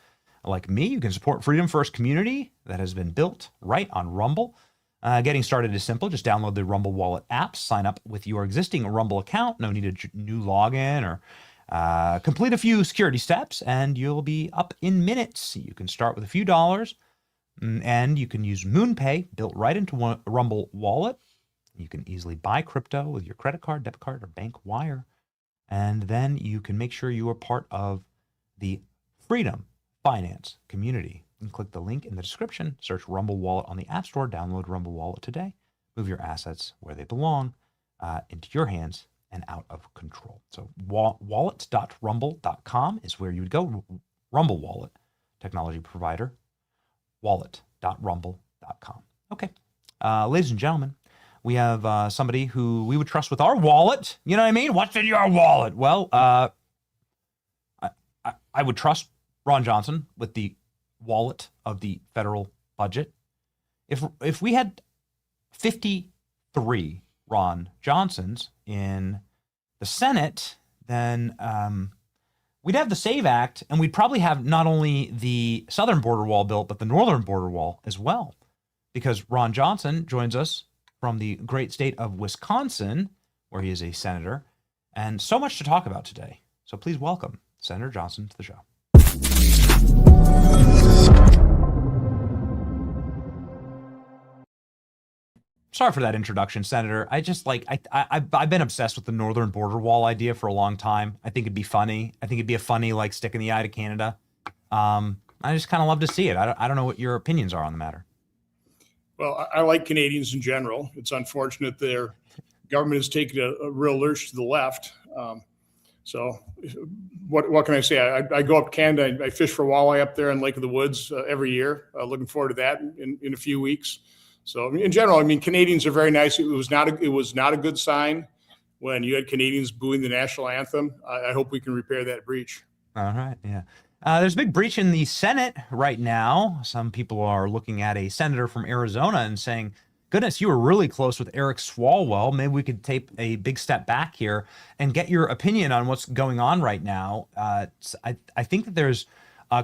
Like me, you can support Freedom First community that has been built right on Rumble. Getting started is simple. Just download the Rumble Wallet app, sign up with your existing Rumble account. No need a new login or complete a few security steps, and you'll be up in minutes. You can start with a few dollars, and you can use MoonPay, built right into Rumble Wallet. You can easily buy crypto with your credit card, debit card, or bank wire. And then you can make sure you are part of the Freedom Finance community. You can click the link in the description, search Rumble Wallet on the App Store, download Rumble Wallet today, move your assets where they belong, into your hands and out of control. So wallet.rumble.com is where you would go. Rumble Wallet, technology provider, wallet.rumble.com. Okay, ladies and gentlemen, we have somebody who we would trust with our wallet. You know what I mean? What's in your wallet? Well, I would trust Ron Johnson with the wallet of the federal budget. If we had 53 Ron Johnsons in the Senate, then we'd have the SAVE Act, and we'd probably have not only the southern border wall built, but the northern border wall as well, because Ron Johnson joins us from the great state of Wisconsin, where he is a senator, and so much to talk about today. So please welcome Senator Johnson to the show. Sorry for that introduction, Senator. I've been obsessed with the northern border wall idea for a long time. I think it'd be funny. I think it'd be a funny, like, stick in the eye to Canada. I just kind of love to see it. I don't know what your opinions are on the matter. Well, I like Canadians in general. It's unfortunate their government has taken a real lurch to the left. So what can I say? I go up to Canada. I fish for walleye up there in Lake of the Woods every year. Looking forward to that in a few weeks. So in general, I mean, Canadians are very nice. It was not a good sign when you had Canadians booing the national anthem. I hope we can repair that breach. All right. Yeah. There's a big breach in the Senate right now. Some people are looking at a senator from Arizona and saying, goodness, you were really close with Eric Swalwell. Maybe we could take a big step back here and get your opinion on what's going on right now. I think that there's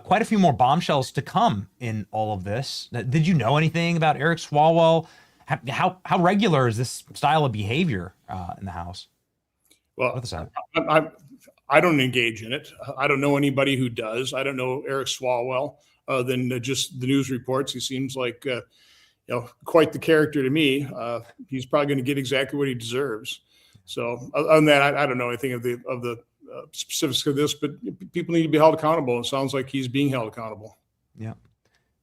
quite a few more bombshells to come in all of this. Did you know anything about Eric Swalwell? How regular is this style of behavior in the House? Well, I don't engage in it. I don't know anybody who does. I don't know Eric Swalwell than just the news reports. He seems like quite the character to me. He's probably going to get exactly what he deserves. So other than that, I don't know anything of the specifics of this, but people need to be held accountable. It sounds like he's being held accountable.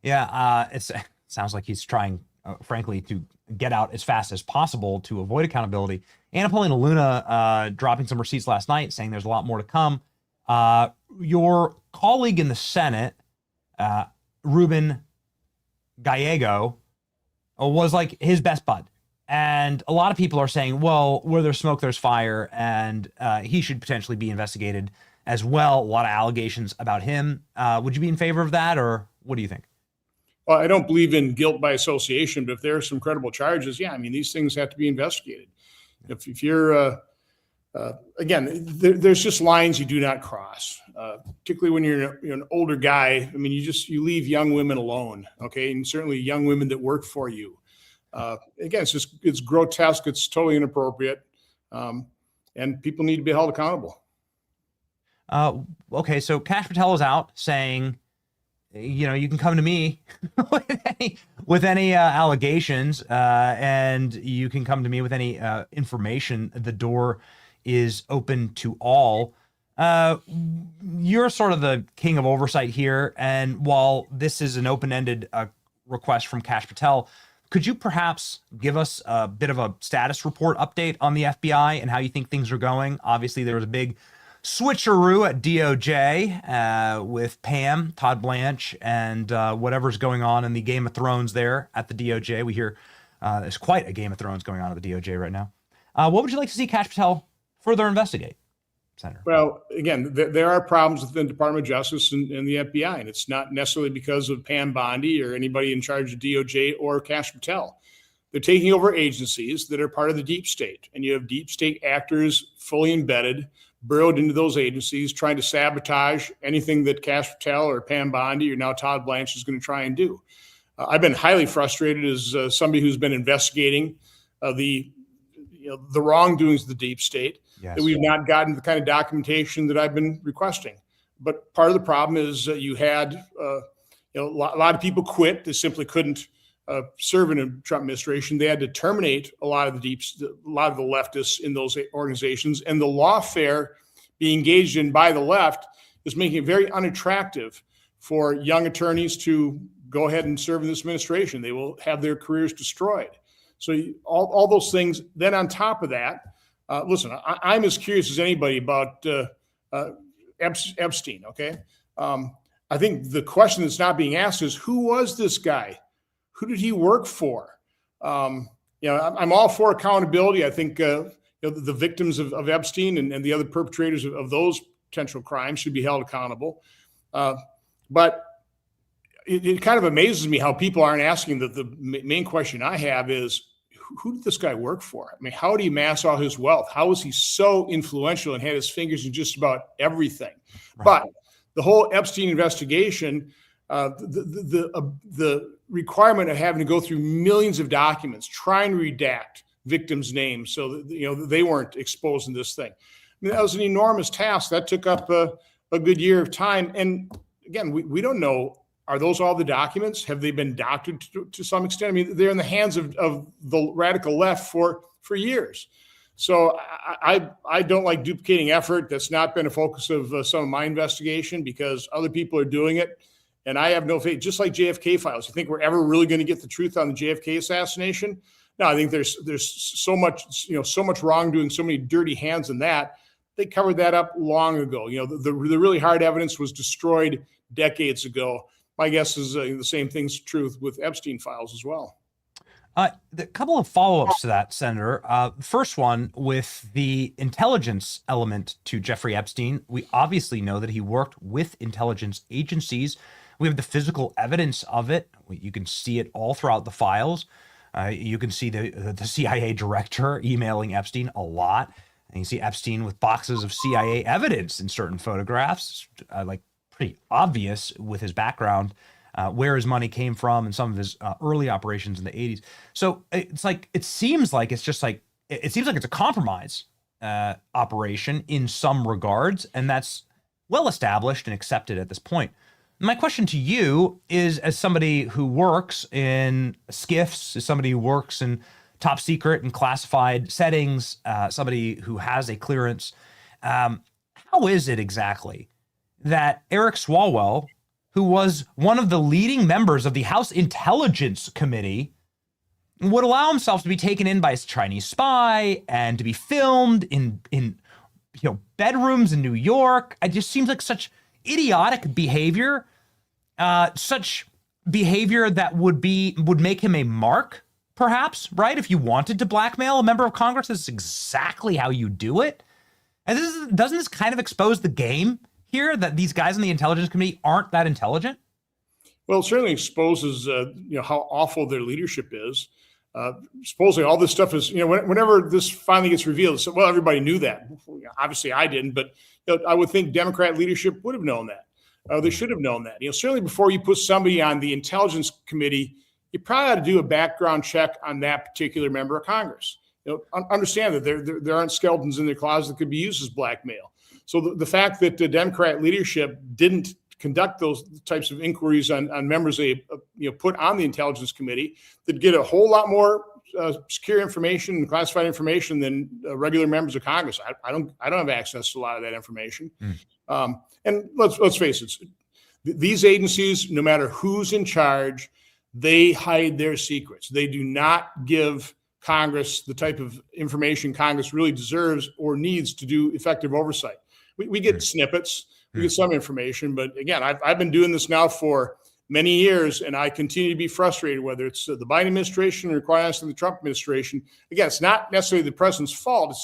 Yeah. It sounds like he's trying, frankly, to get out as fast as possible to avoid accountability. Anna Paulina Luna dropping some receipts last night, saying there's a lot more to come. Your colleague in the Senate, Ruben Gallego, was like his best bud. And a lot of people are saying, well, where there's smoke, there's fire, and he should potentially be investigated as well. A lot of allegations about him. Would you be in favor of that, or what do you think? Well, I don't believe in guilt by association, but if there are some credible charges, I mean, these things have to be investigated. If you're, again, there's just lines you do not cross, particularly when you're an older guy. I mean, you leave young women alone, okay? And certainly young women that work for you. Again, it's grotesque. It's totally inappropriate. And people need to be held accountable. Okay, so Kash Patel is out saying, you can come to me with any allegations, and you can come to me with any information. The door is open to all. You're sort of the king of oversight here, and while this is an open-ended request from Kash Patel, could you perhaps give us a bit of a status report update on the FBI and how you think things are going? Obviously, there was a big switcheroo at DOJ with Pam, Todd Blanche, and whatever's going on in the Game of Thrones there at the DOJ. We hear there's quite a Game of Thrones going on at the DOJ right now. What would you like to see Kash Patel further investigate, Senator? Well, again, there are problems within the Department of Justice and the FBI, and it's not necessarily because of Pam Bondi or anybody in charge of DOJ or Kash Patel. They're taking over agencies that are part of the deep state, and you have deep state actors fully embedded, burrowed into those agencies, trying to sabotage anything that Kash Patel or Pam Bondi or now Todd Blanche is going to try and do. I've been highly frustrated as somebody who's been investigating the wrongdoings of the deep state, that we've not gotten the kind of documentation that I've been requesting. But part of the problem is you had a lot of people quit. They simply couldn't serve in a Trump administration. They had to terminate a lot of the leftists in those organizations, and the lawfare being engaged in by the left is making it very unattractive for young attorneys to go ahead and serve in this administration. They will have their careers destroyed. So all those things. Then on top of that, listen, I'm as curious as anybody about Epstein. Okay, I think the question that's not being asked is, who was this guy? Who did he work for? I'm all for accountability. I think the victims of Epstein and the other perpetrators of those potential crimes should be held accountable. But it kind of amazes me how people aren't asking the main question I have is, who did this guy work for? I mean, how did he amass all his wealth? How was he so influential and had his fingers in just about everything? Right. But the whole Epstein investigation, the requirement of having to go through millions of documents, trying to redact victims' names so that they weren't exposed in this thing. I mean, that was an enormous task. That took up a good year of time. And again, we don't know, are those all the documents? Have they been doctored to some extent? I mean, they're in the hands of the radical left for years. So I don't like duplicating effort. That's not been a focus of some of my investigation because other people are doing it. And I have no faith, just like JFK files. You think we're ever really going to get the truth on the JFK assassination? No, I think there's so much wrongdoing, so many dirty hands in that. They covered that up long ago. The really hard evidence was destroyed decades ago. My guess is the same thing's true with Epstein files as well. A couple of follow-ups to that, Senator. First one, with the intelligence element to Jeffrey Epstein, we obviously know that he worked with intelligence agencies. We have the physical evidence of it. You can see it all throughout the files. You can see the CIA director emailing Epstein a lot. And you see Epstein with boxes of CIA evidence in certain photographs, pretty obvious with his background, where his money came from and some of his early operations in the 80s. So it seems like it's a compromise operation in some regards, and that's well established and accepted at this point. My question to you is, as somebody who works in SCIFs, as somebody who works in top secret and classified settings, somebody who has a clearance, how is it exactly that Eric Swalwell, who was one of the leading members of the House Intelligence Committee, would allow himself to be taken in by a Chinese spy and to be filmed in bedrooms in New York? It just seems like such idiotic behavior, such behavior that would make him a mark, perhaps, right? If you wanted to blackmail a member of Congress, this is exactly how you do it. And doesn't this kind of expose the game here, that these guys in the Intelligence Committee aren't that intelligent? Well, it certainly exposes how awful their leadership is. Supposedly all this stuff is, whenever this finally gets revealed, so, well, everybody knew that. Obviously I didn't, but I would think Democrat leadership would have known that. They should have known that. Certainly before you put somebody on the Intelligence Committee, you probably ought to do a background check on that particular member of Congress. Understand that there aren't skeletons in their closet that could be used as blackmail. So the fact that the Democrat leadership didn't conduct those types of inquiries on members they put on the Intelligence Committee that get a whole lot more secure information and classified information than regular members of Congress. I don't have access to a lot of that information. And let's face it, these agencies, no matter who's in charge, they hide their secrets. They do not give Congress the type of information Congress really deserves or needs to do effective oversight. We get snippets, we get some information, but again, I've been doing this now for many years, and I continue to be frustrated, whether it's the Biden administration or quite honestly the Trump administration. Again, it's not necessarily the president's fault.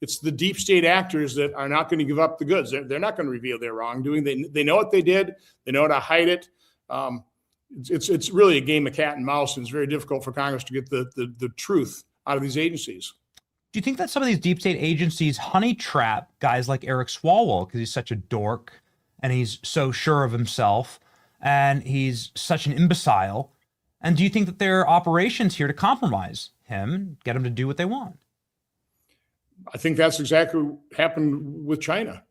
It's the deep state actors that are not going to give up the goods. They're not going to reveal their wrongdoing. They know what they did. They know how to hide it. It's really a game of cat and mouse, and it's very difficult for Congress to get the truth out of these agencies. Do you think that some of these deep state agencies honey trap guys like Eric Swalwell because he's such a dork and he's so sure of himself and he's such an imbecile? And do you think that there are operations here to compromise him and get him to do what they want? I think that's exactly what happened with China.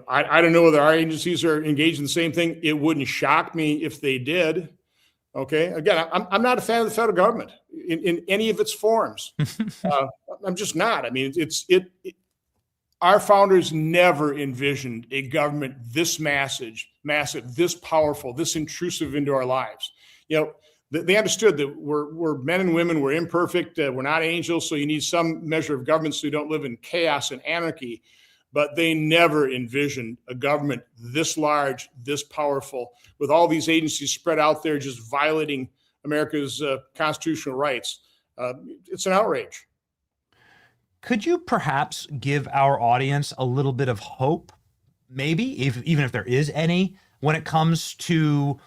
I don't know whether our agencies are engaged in the same thing. It wouldn't shock me if they did. Okay. Again, I'm not a fan of the federal government in any of its forms. I'm just not. I mean, our founders never envisioned a government this massive, this powerful, this intrusive into our lives. They understood that we're men and women, we're imperfect, we're not angels, so you need some measure of government so you don't live in chaos and anarchy. But they never envisioned a government this large, this powerful, with all these agencies spread out there just violating America's constitutional rights. It's an outrage. Could you perhaps give our audience a little bit of hope, maybe, even if there is any, when it comes to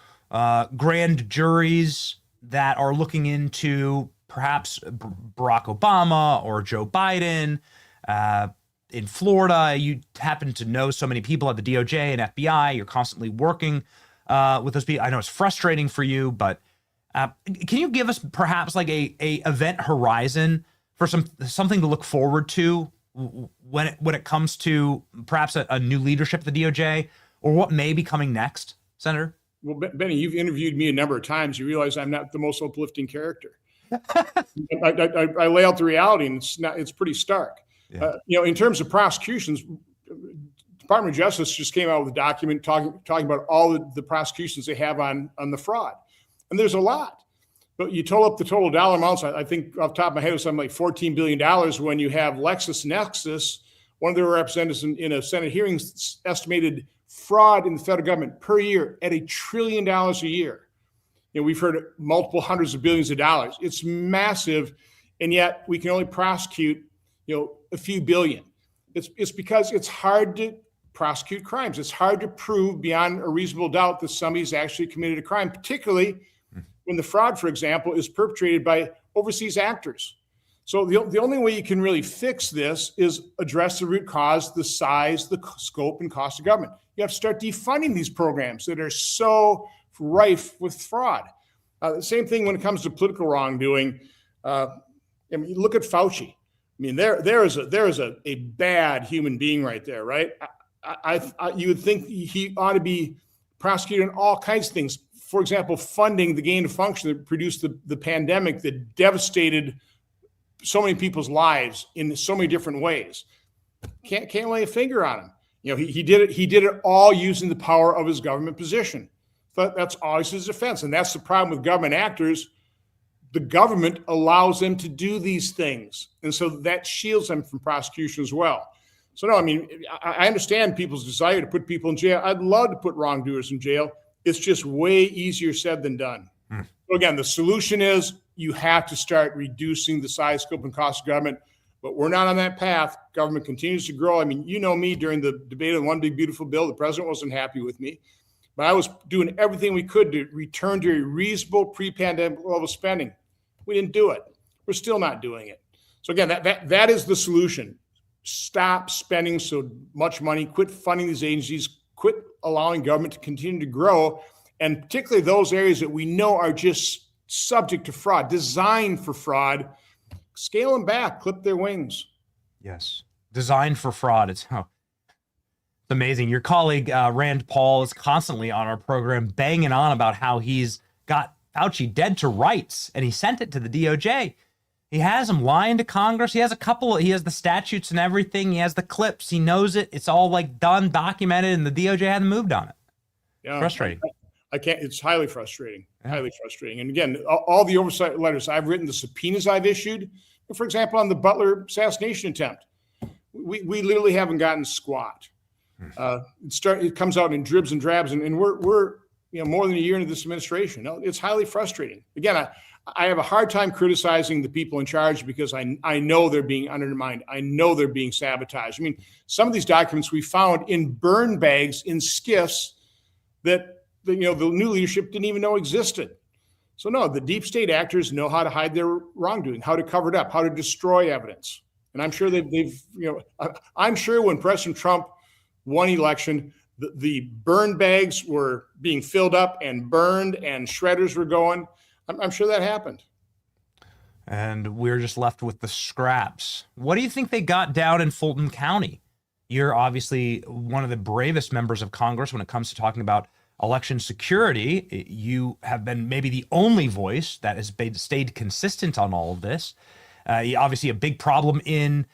grand juries that are looking into perhaps Barack Obama or Joe Biden? In Florida, you happen to know so many people at the DOJ and FBI. You're constantly working with those people. I know it's frustrating for you, but can you give us perhaps like a event horizon for something to look forward to when it comes to perhaps a new leadership at the DOJ, or what may be coming next, Senator? Well, Benny, you've interviewed me a number of times. You realize I'm not the most uplifting character. I lay out the reality, and it's pretty stark. Yeah. In terms of prosecutions, Department of Justice just came out with a document talking about all the prosecutions they have on the fraud. And there's a lot. But you total up the total dollar amounts, I think off the top of my head, it was something like $14 billion when you have LexisNexis, one of their representatives in a Senate hearing, estimated fraud in the federal government per year at $1 trillion a year. We've heard multiple hundreds of billions of dollars. It's massive, and yet we can only prosecute a few billion. It's because it's hard to prosecute crimes. It's hard to prove beyond a reasonable doubt that somebody's actually committed a crime, particularly when the fraud, for example, is perpetrated by overseas actors. So the only way you can really fix this is address the root cause, the size, the scope, and cost of government. You have to start defunding these programs that are so rife with fraud. The same thing when it comes to political wrongdoing. Look at Fauci. mean, there is a bad human being right there, right? You would think he ought to be prosecuted on all kinds of things. For example, funding the gain of function that produced the pandemic that devastated so many people's lives in so many different ways. Can't lay a finger on him. You know, he did it all using the power of his government position. But that's always his defense, and that's the problem with government actors. The government allows them to do these things, and so that shields them from prosecution as well. So no, I mean, I understand people's desire to put people in jail. I'd love to put wrongdoers in jail. It's just way easier said than done. So again, the solution is you have to start reducing the size, scope, and cost of government. But we're not on that path. Government continues to grow. I mean, you know me, during the debate on One Big Beautiful Bill, the president wasn't happy with me. But I was doing everything we could to return to a reasonable pre-pandemic level of spending. We didn't do it. We're still not doing it. So again, that is the solution. Stop spending so much money. Quit funding these agencies. Quit allowing government to continue to grow. And particularly those areas that we know are just subject to fraud, designed for fraud. Scale them back. Clip their wings. Yes. Designed for fraud. It's amazing. Your colleague, Rand Paul, is constantly on our program banging on about how he's got Fauci dead to rights, and he sent it to the DOJ. He has him lying to Congress. He has he has the statutes and everything. He has the clips. He knows it. It's all like done, documented, and the DOJ hadn't moved on it. Yeah, frustrating. I can't. It's highly frustrating. Highly frustrating. And again, all the oversight letters I've written, the subpoenas I've issued, for example, on the Butler assassination attempt, we literally haven't gotten squat. It comes out in dribs and drabs, and we're more than a year into this administration. It's highly frustrating. Again, I have a hard time criticizing the people in charge because I know they're being undermined. I know they're being sabotaged. I mean, some of these documents we found in burn bags in skiffs that the new leadership didn't even know existed. So no, the deep state actors know how to hide their wrongdoing, how to cover it up, how to destroy evidence. And I'm sure I'm sure when President Trump won election, the burn bags were being filled up and burned and shredders were going. I'm sure that happened. And we're just left with the scraps. What do you think they got down in Fulton County? You're obviously one of the bravest members of Congress when it comes to talking about election security. You have been maybe the only voice that has stayed consistent on all of this. Obviously a big problem in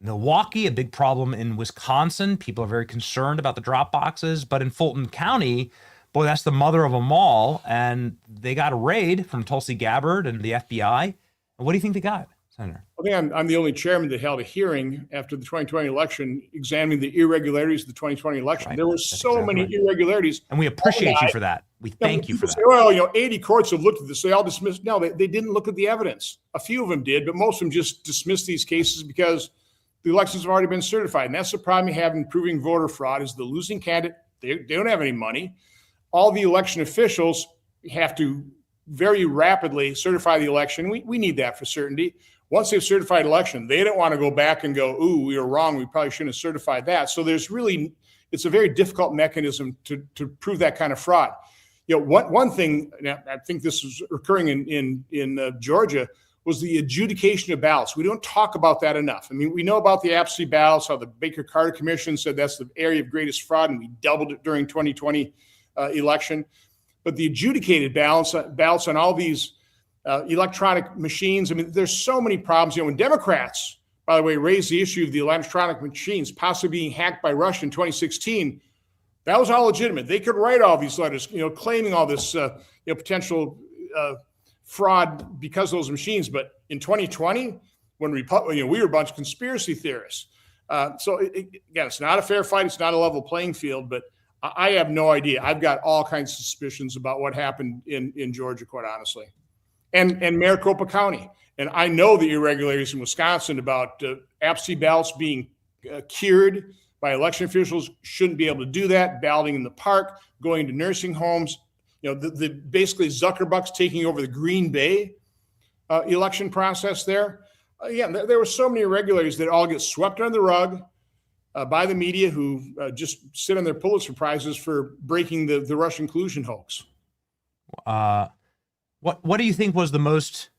Milwaukee, a big problem in Wisconsin. People are very concerned about the drop boxes, but in Fulton County, boy, that's the mother of them all. And they got a raid from Tulsi Gabbard and the FBI. What do you think they got, Senator? I think I'm the only chairman that held a hearing after the 2020 election examining the irregularities of the 2020 election. Right. There were so many irregularities. And we appreciate you for that. We thank you for that. Say, well, 80 courts have looked at this. They all dismissed. No, they didn't look at the evidence. A few of them did, but most of them just dismissed these cases because the elections have already been certified. And that's the problem you have in proving voter fraud is the losing candidate. They don't have any money. All the election officials have to very rapidly certify the election. We need that for certainty. Once they've certified election, they don't want to go back and go, ooh, we were wrong. We probably shouldn't have certified that. So it's a very difficult mechanism to prove that kind of fraud. One thing, I think this was occurring in Georgia, was the adjudication of ballots. We don't talk about that enough. I mean, we know about the absentee ballots, how the Baker-Carter Commission said that's the area of greatest fraud, and we doubled it during 2020 election. But the adjudicated ballots on all these electronic machines, I mean, there's so many problems. When Democrats, by the way, raised the issue of the electronic machines possibly being hacked by Russia in 2016, that was all legitimate. They could write all these letters, claiming all this potential fraud because of those machines. But in 2020, when we were a bunch of conspiracy theorists. Again, it's not a fair fight. It's not a level playing field, but I have no idea. I've got all kinds of suspicions about what happened in Georgia, quite honestly, and Maricopa County. And I know the irregularities in Wisconsin about absentee ballots being cured by election officials. Shouldn't be able to do that. Balloting in the park, going to nursing homes. Basically Zuckerbucks taking over the Green Bay election process there. There were so many irregularities that all get swept under the rug by the media who just sit on their Pulitzer Prizes for breaking the Russian collusion hoax. What do you think was the most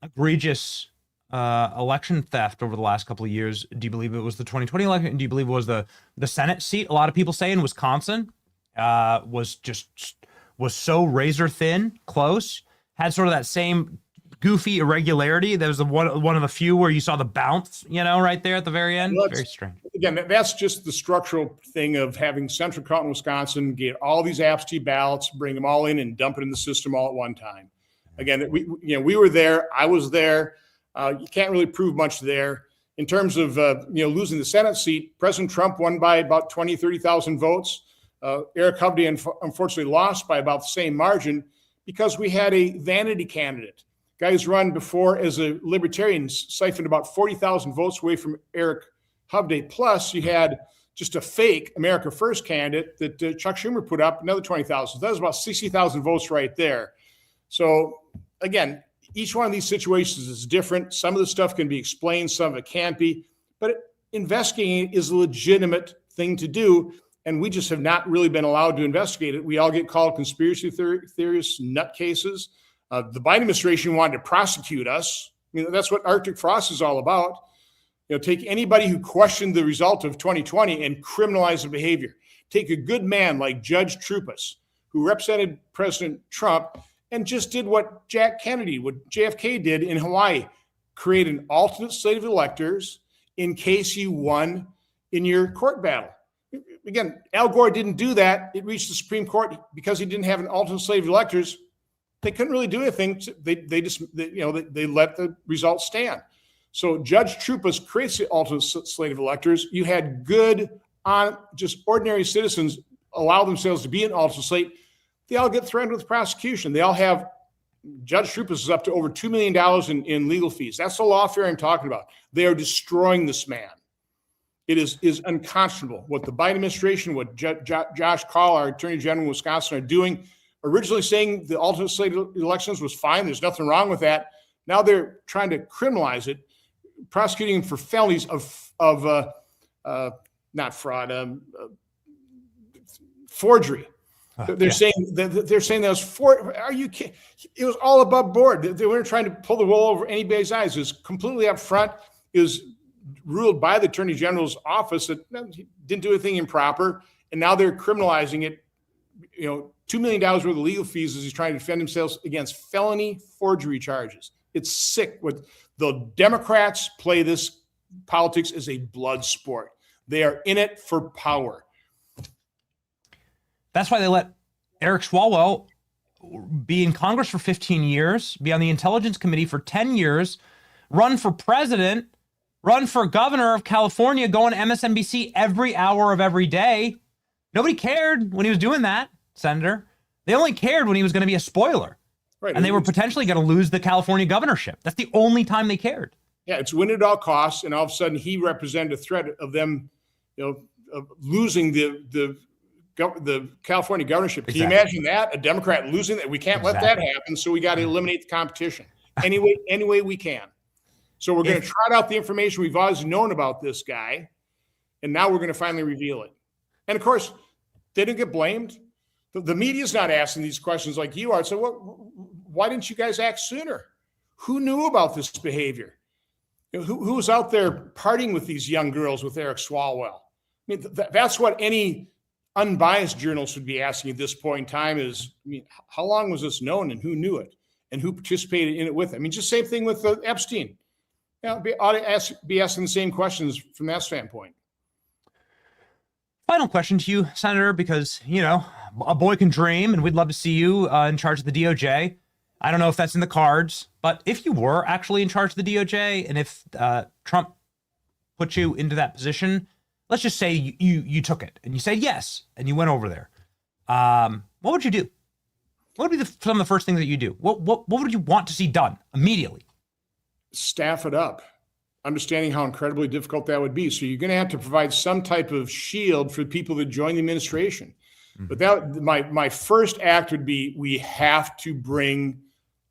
egregious election theft over the last couple of years. Do you believe it was the 2020 election? Do you believe it was the Senate seat? A lot of people say in Wisconsin was so razor thin, close, had sort of that same goofy irregularity. There was one of the few where you saw the bounce, right there at the very end. Well, very strange. Again, that's just the structural thing of having central count in Wisconsin, get all these absentee ballots, bring them all in and dump it in the system all at one time. Again, we were there. I was there. You can't really prove much there. In terms of, losing the Senate seat, President Trump won by about 20, 30,000 votes. Eric Hovde unfortunately lost by about the same margin because we had a vanity candidate. Guys run before as a libertarian, siphoned about 40,000 votes away from Eric Hovde. Plus, you had just a fake America First candidate that Chuck Schumer put up, another 20,000. That was about 60,000 votes right there. So, again, each one of these situations is different. Some of the stuff can be explained, some of it can't be. But investigating is a legitimate thing to do, and we just have not really been allowed to investigate it. We all get called conspiracy theorists, nutcases. The Biden administration wanted to prosecute us. That's what Arctic Frost is all about. Take anybody who questioned the result of 2020 and criminalize the behavior. Take a good man like Judge Troupas, who represented President Trump and just did what Jack Kennedy, what JFK did in Hawaii, create an alternate slate of electors in case you won in your court battle. Again, Al Gore didn't do that. It reached the Supreme Court because he didn't have an alternate slate of electors. They couldn't really do anything. They let the results stand. So Judge Troupas creates the alternate slate of electors. You had good, just ordinary citizens allow themselves to be an alternate slate. They all get threatened with prosecution. They all have, Judge Troupas is up to over $2 million in legal fees. That's the lawfare I'm talking about. They are destroying this man. It is unconscionable what the Biden administration, what Josh Kaul, our Attorney General in Wisconsin, are doing. Originally saying the alternate slate elections was fine. There's nothing wrong with that. Now they're trying to criminalize it, prosecuting him for felonies of not fraud, forgery. They're saying that was Are you kidding? It was all above board. They weren't trying to pull the wool over anybody's eyes. It was completely up front. It was ruled by the Attorney General's office that he didn't do anything improper, and now they're criminalizing it. $2 million worth of legal fees as he's trying to defend himself against felony forgery charges. It's sick. What the Democrats play this politics as a blood sport. They are in it for power. That's why they let Eric Swalwell be in Congress for 15 years, be on the Intelligence Committee for 10 years, run for president, run for governor of California, go on MSNBC every hour of every day. Nobody cared when he was doing that, Senator. They only cared when he was going to be a spoiler. Right. And they were potentially going to lose the California governorship. That's the only time they cared. Yeah, it's win at all costs. And all of a sudden he represented a threat of them, of losing the California governorship. Exactly. Can you imagine that? A Democrat losing that? We can't let that happen. So we got to eliminate the competition any way we can. So we're going to trot out the information we've always known about this guy. And now we're going to finally reveal it. And of course, they didn't get blamed. The media's not asking these questions like you are. So why didn't you guys act sooner? Who knew about this behavior? Who was out there partying with these young girls with Eric Swalwell? I mean, that's what any unbiased journalist would be asking at this point in time is, how long was this known and who knew it and who participated in it with it? I mean, just same thing with Epstein. Ought to be asking the same questions from that standpoint. Final question to you, Senator, because, a boy can dream, and we'd love to see you in charge of the DOJ. I don't know if that's in the cards, but if you were actually in charge of the DOJ, and if Trump put you into that position, let's just say you took it, and you said yes, and you went over there. What would you do? What would be some of the first things that you do? What would you want to see done immediately? Staff it up. Understanding how incredibly difficult that would be. So you're going to have to provide some type of shield for people that join the administration. But my first act would be, we have to bring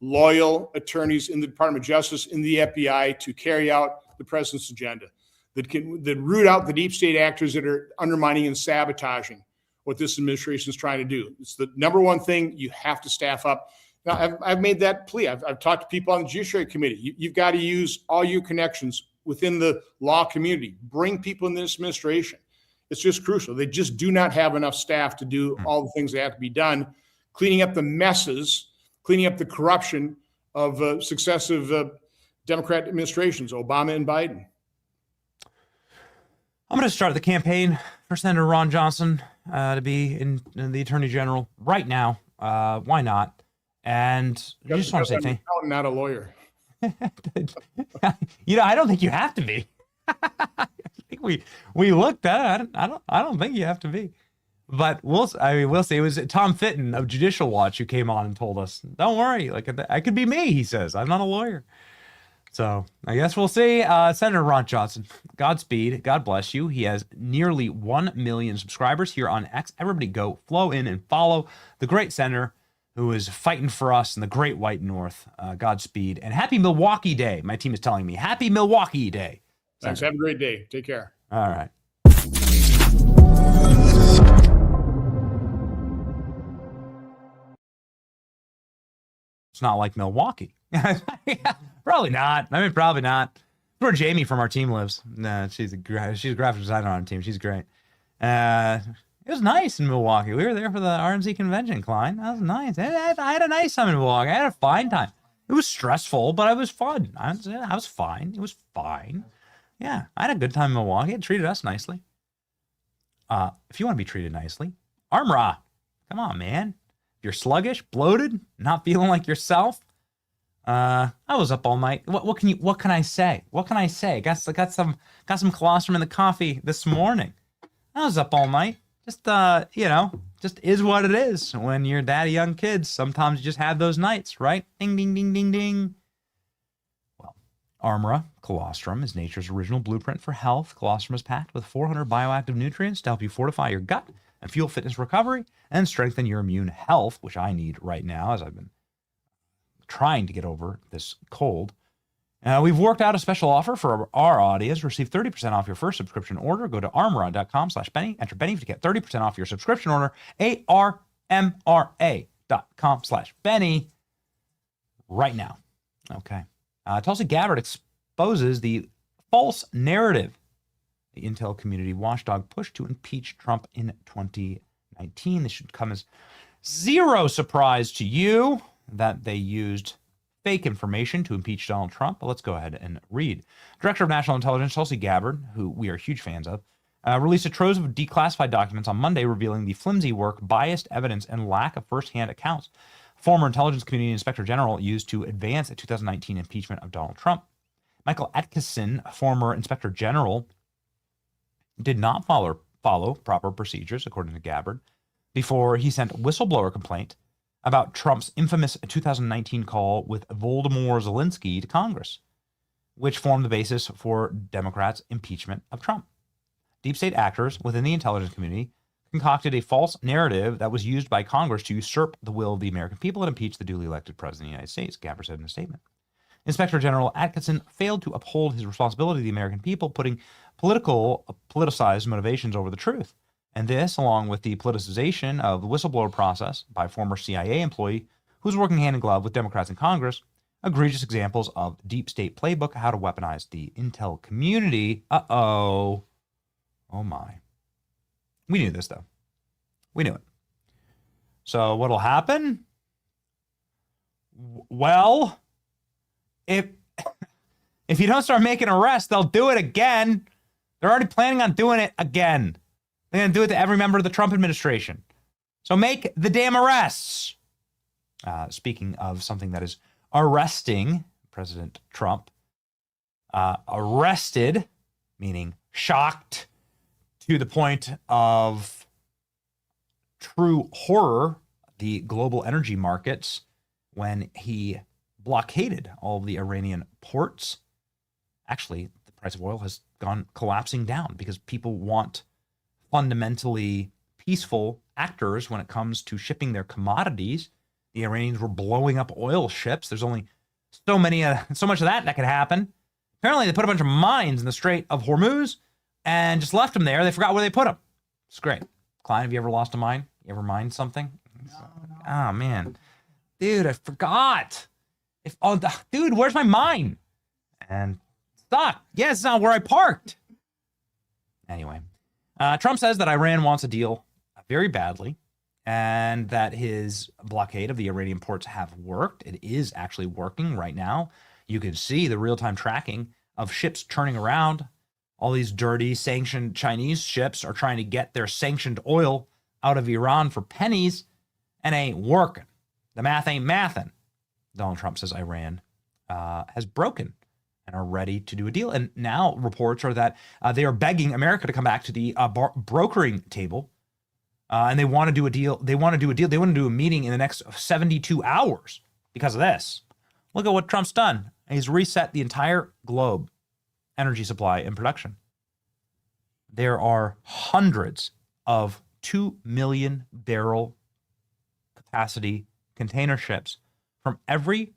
loyal attorneys in the Department of Justice, in the FBI, to carry out the president's agenda, that root out the deep state actors that are undermining and sabotaging what this administration is trying to do. It's the number one thing. You have to staff up. Now, I've made that plea. I've talked to people on the Judiciary Committee. You've got to use all your connections within the law community. Bring people in this administration. It's just crucial. They just do not have enough staff to do all the things that have to be done, cleaning up the messes, cleaning up the corruption of successive Democrat administrations, Obama and Biden. I'm going to start the campaign for Senator Ron Johnson to be in the Attorney General right now. Why not? And I just want to say thank you. I'm not a lawyer. I don't think you have to be. I think we looked at it. I don't think you have to be. But we'll see. It was Tom Fitton of Judicial Watch who came on and told us, "Don't worry, like I could be me." He says, "I'm not a lawyer." So I guess we'll see. Senator Ron Johnson, Godspeed. God bless you. He has nearly 1 million subscribers here on X. Everybody go flow in and follow the great senator who is fighting for us in the great white north. Godspeed. And happy Milwaukee Day. My team is telling me. Happy Milwaukee Day. Thanks. Have a great day. Take care. All right. It's not like Milwaukee. Probably not. Probably not. Where Jamie from our team lives. Nah, she's a graphic designer on our team. She's great. It was nice in Milwaukee. We were there for the RNC convention, Klein. That was nice. I had a nice time in Milwaukee. I had a fine time. It was stressful, but it was fun. I was fine. It was fine. Yeah, I had a good time in Milwaukee. It treated us nicely. If you want to be treated nicely, Armra. Come on, man. If you're sluggish, bloated, not feeling like yourself, I was up all night. What can I say? What can I say? Got some colostrum in the coffee this morning. I was up all night. Just just is what it is. When you're daddy young kids, sometimes you just have those nights, right? Ding, ding, ding, ding, ding. Well, Armra colostrum is nature's original blueprint for health. Colostrum is packed with 400 bioactive nutrients to help you fortify your gut and fuel fitness recovery and strengthen your immune health, which I need right now as I've been trying to get over this cold. We've worked out a special offer for our audience. Receive 30% off your first subscription order. Go to armra.com/Benny. Enter Benny to get 30% off your subscription order. armra.com/Benny right now. Okay. Tulsi Gabbard exposes the false narrative the intel community watchdog pushed to impeach Trump in 2019. This should come as zero surprise to you that they used fake information to impeach Donald Trump. But let's go ahead and read. Director of National Intelligence Tulsi Gabbard, who we are huge fans of, released a trove of declassified documents on Monday revealing the flimsy work, biased evidence, and lack of firsthand accounts former Intelligence Community Inspector General used to advance a 2019 impeachment of Donald Trump. Michael Atkinson, former Inspector General, did not follow proper procedures, according to Gabbard, before he sent a whistleblower complaint about Trump's infamous 2019 call with Volodymyr Zelensky to Congress, which formed the basis for Democrats' impeachment of Trump. Deep state actors within the intelligence community concocted a false narrative that was used by Congress to usurp the will of the American people and impeach the duly elected president of the United States, Gabbard said in a statement. Inspector General Atkinson failed to uphold his responsibility to the American people, putting politicized motivations over the truth. And this, along with the politicization of the whistleblower process by a former CIA employee who's working hand in glove with Democrats in Congress, egregious examples of deep state playbook, how to weaponize the intel community. Uh-oh. Oh, my. We knew this, though. We knew it. So what'll happen? Well, if you don't start making arrests, they'll do it again. They're already planning on doing it again. They're going to do it to every member of the Trump administration. So make the damn arrests. Speaking of something that is arresting President Trump, arrested, meaning shocked to the point of true horror, the global energy markets when he blockaded all of the Iranian ports. Actually, the price of oil has gone collapsing down because people want fundamentally peaceful actors when it comes to shipping their commodities. The Iranians were blowing up oil ships. There's only so much of that could happen. Apparently, they put a bunch of mines in the Strait of Hormuz and just left them there. They forgot where they put them. It's great. Klein, have you ever lost a mine? You ever mined something? No. Oh, man. Dude, I forgot. Dude, where's my mind? And stuck. Yeah, it's not where I parked. Anyway, Trump says that Iran wants a deal very badly, and that his blockade of the Iranian ports have worked. It is actually working right now. You can see the real-time tracking of ships turning around. All these dirty, sanctioned Chinese ships are trying to get their sanctioned oil out of Iran for pennies, and ain't working. The math ain't mathin'. Donald Trump says Iran has broken and are ready to do a deal. And now reports are that they are begging America to come back to the brokering table. And they want to do a deal. They want to do a meeting in the next 72 hours because of this. Look at what Trump's done. He's reset the entire globe energy supply and production. There are hundreds of 2 million barrel capacity container ships from every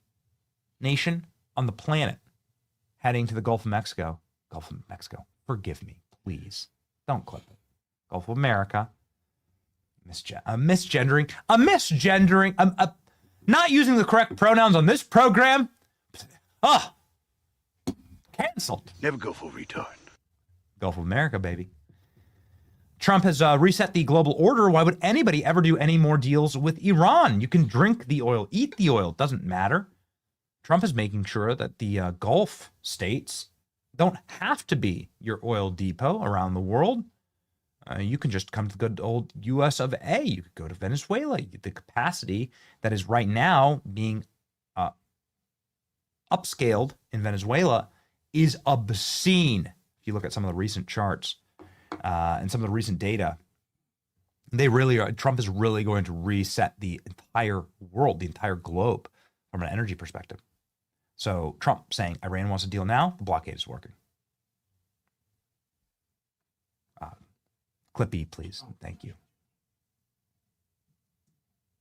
nation on the planet heading to the Gulf of Mexico. Gulf of Mexico. Forgive me, please. Don't clip it. Gulf of America. Misgendering. Not using the correct pronouns on this program. Canceled. Never go full retard. Gulf of America, baby. Trump has reset the global order. Why would anybody ever do any more deals with Iran? You can drink the oil, eat the oil. It doesn't matter. Trump is making sure that the Gulf states don't have to be your oil depot around the world. You can just come to the good old US of A. You could go to Venezuela. The capacity that is right now being upscaled in Venezuela is obscene. If you look at some of the recent charts and some of the recent data, they really are. Trump is really going to reset the entire world, the entire globe from an energy perspective. So Trump saying Iran wants a deal now, the blockade is working. Clippy, please. Thank you.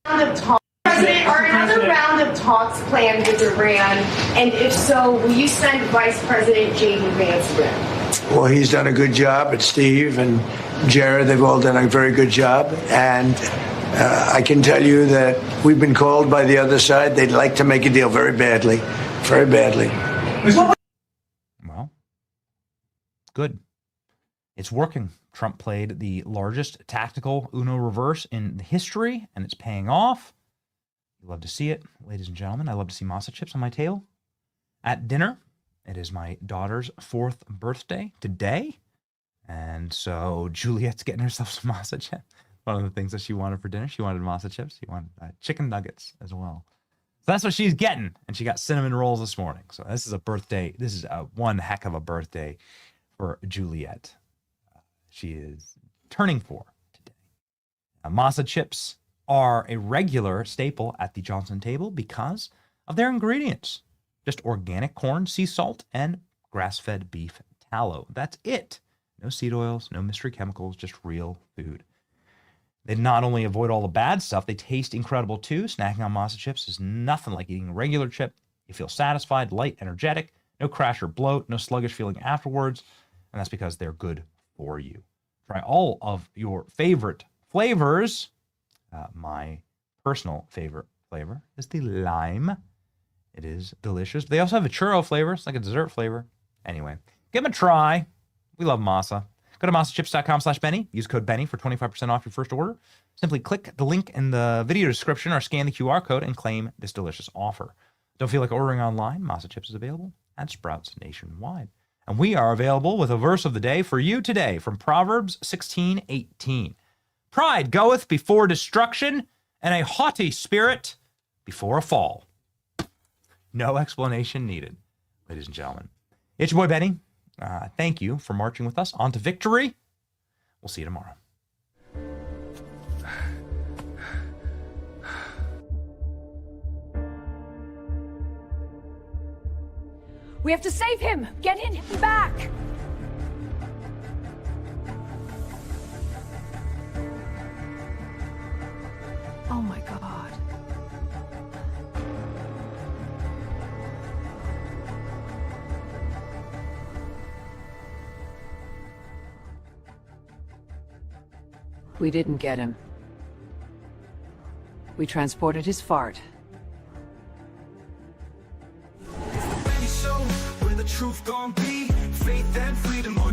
President, are another round of talks planned with Iran? And if so, will you send Vice President J.D. Vance with? Well, he's done a good job, but Steve and Jared, they've all done a very good job. And I can tell you that we've been called by the other side. They'd like to make a deal very badly, very badly. Well, good. It's working. Trump played the largest tactical Uno reverse in history, and it's paying off. You love to see it, ladies and gentlemen. I love to see masa chips on my table. At dinner, it is my daughter's 4th birthday today, and so Juliet's getting herself some masa chips. One of the things that she wanted for dinner, she wanted masa chips. She wanted chicken nuggets as well. So that's what she's getting, and she got cinnamon rolls this morning. So this is a birthday. This is one heck of a birthday for Juliet. She is turning 4 today. Masa chips are a regular staple at the Johnson table because of their ingredients. Just organic corn, sea salt, and grass-fed beef tallow. That's it. No seed oils, no mystery chemicals, just real food. They not only avoid all the bad stuff, they taste incredible too. Snacking on masa chips is nothing like eating a regular chip. You feel satisfied, light, energetic, no crash or bloat, no sluggish feeling afterwards, and that's because they're good for you. Try all of your favorite flavors. My personal favorite flavor is the lime. It is delicious. They also have a churro flavor. It's like a dessert flavor. Anyway, give them a try. We love masa. Go to masachips.com/Benny. Use code Benny for 25% off your first order. Simply click the link in the video description or scan the QR code and claim this delicious offer. Don't feel like ordering online? Masa Chips is available at Sprouts nationwide. And we are available with a verse of the day for you today from Proverbs 16:18. Pride goeth before destruction, and a haughty spirit before a fall. No explanation needed, ladies and gentlemen. It's your boy Benny. Thank you for marching with us on to victory. We'll see you tomorrow. We have to save him! Get him back! Oh my God. We didn't get him. We transported his fart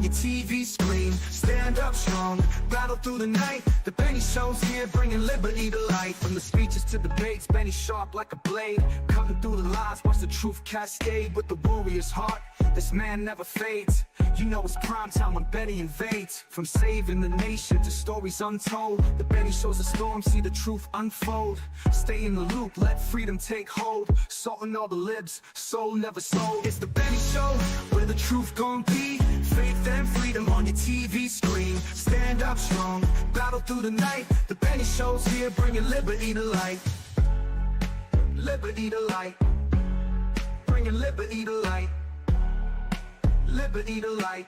your TV screen. Stand up strong, battle through the night. The Benny Show's here, bringing liberty to light. From the speeches to debates, Benny sharp like a blade. Cutting through the lies, watch the truth cascade. With the warrior's heart, this man never fades. You know it's prime time when Benny invades. From saving the nation to stories untold, the Benny Show's a storm, see the truth unfold. Stay in the loop, let freedom take hold. Salting all the libs, soul never sold. It's the Benny Show, where the truth gon' be. Faith and freedom on your TV screen. Stand up strong, battle through the night. The Benny Show's here, bringing liberty to light. Liberty to light. Bringing liberty to light. Liberty to light.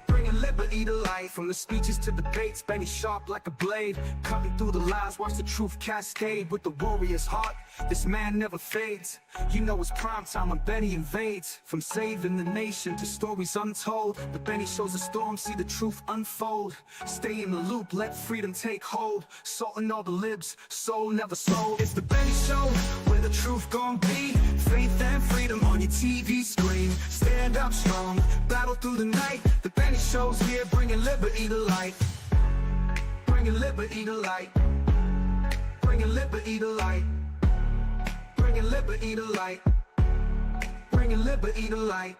Bringing liberty to light. From the speeches to debates, Benny sharp like a blade. Cutting through the lies, watch the truth cascade. With the warrior's heart, this man never fades. You know it's prime time when Benny invades. From saving the nation to stories untold, the Benny Show's a storm, see the truth unfold. Stay in the loop, let freedom take hold. Salting all the libs, soul never sold. It's the Benny Show, where the truth gon' be. Faith and freedom on your TV screen. Stand up strong, battle through the night. The Benny Show's here, bringing liberty to light. Bringing liberty to light. Bringing liberty to light. Bringing liberty to light. Bringing liberty to light.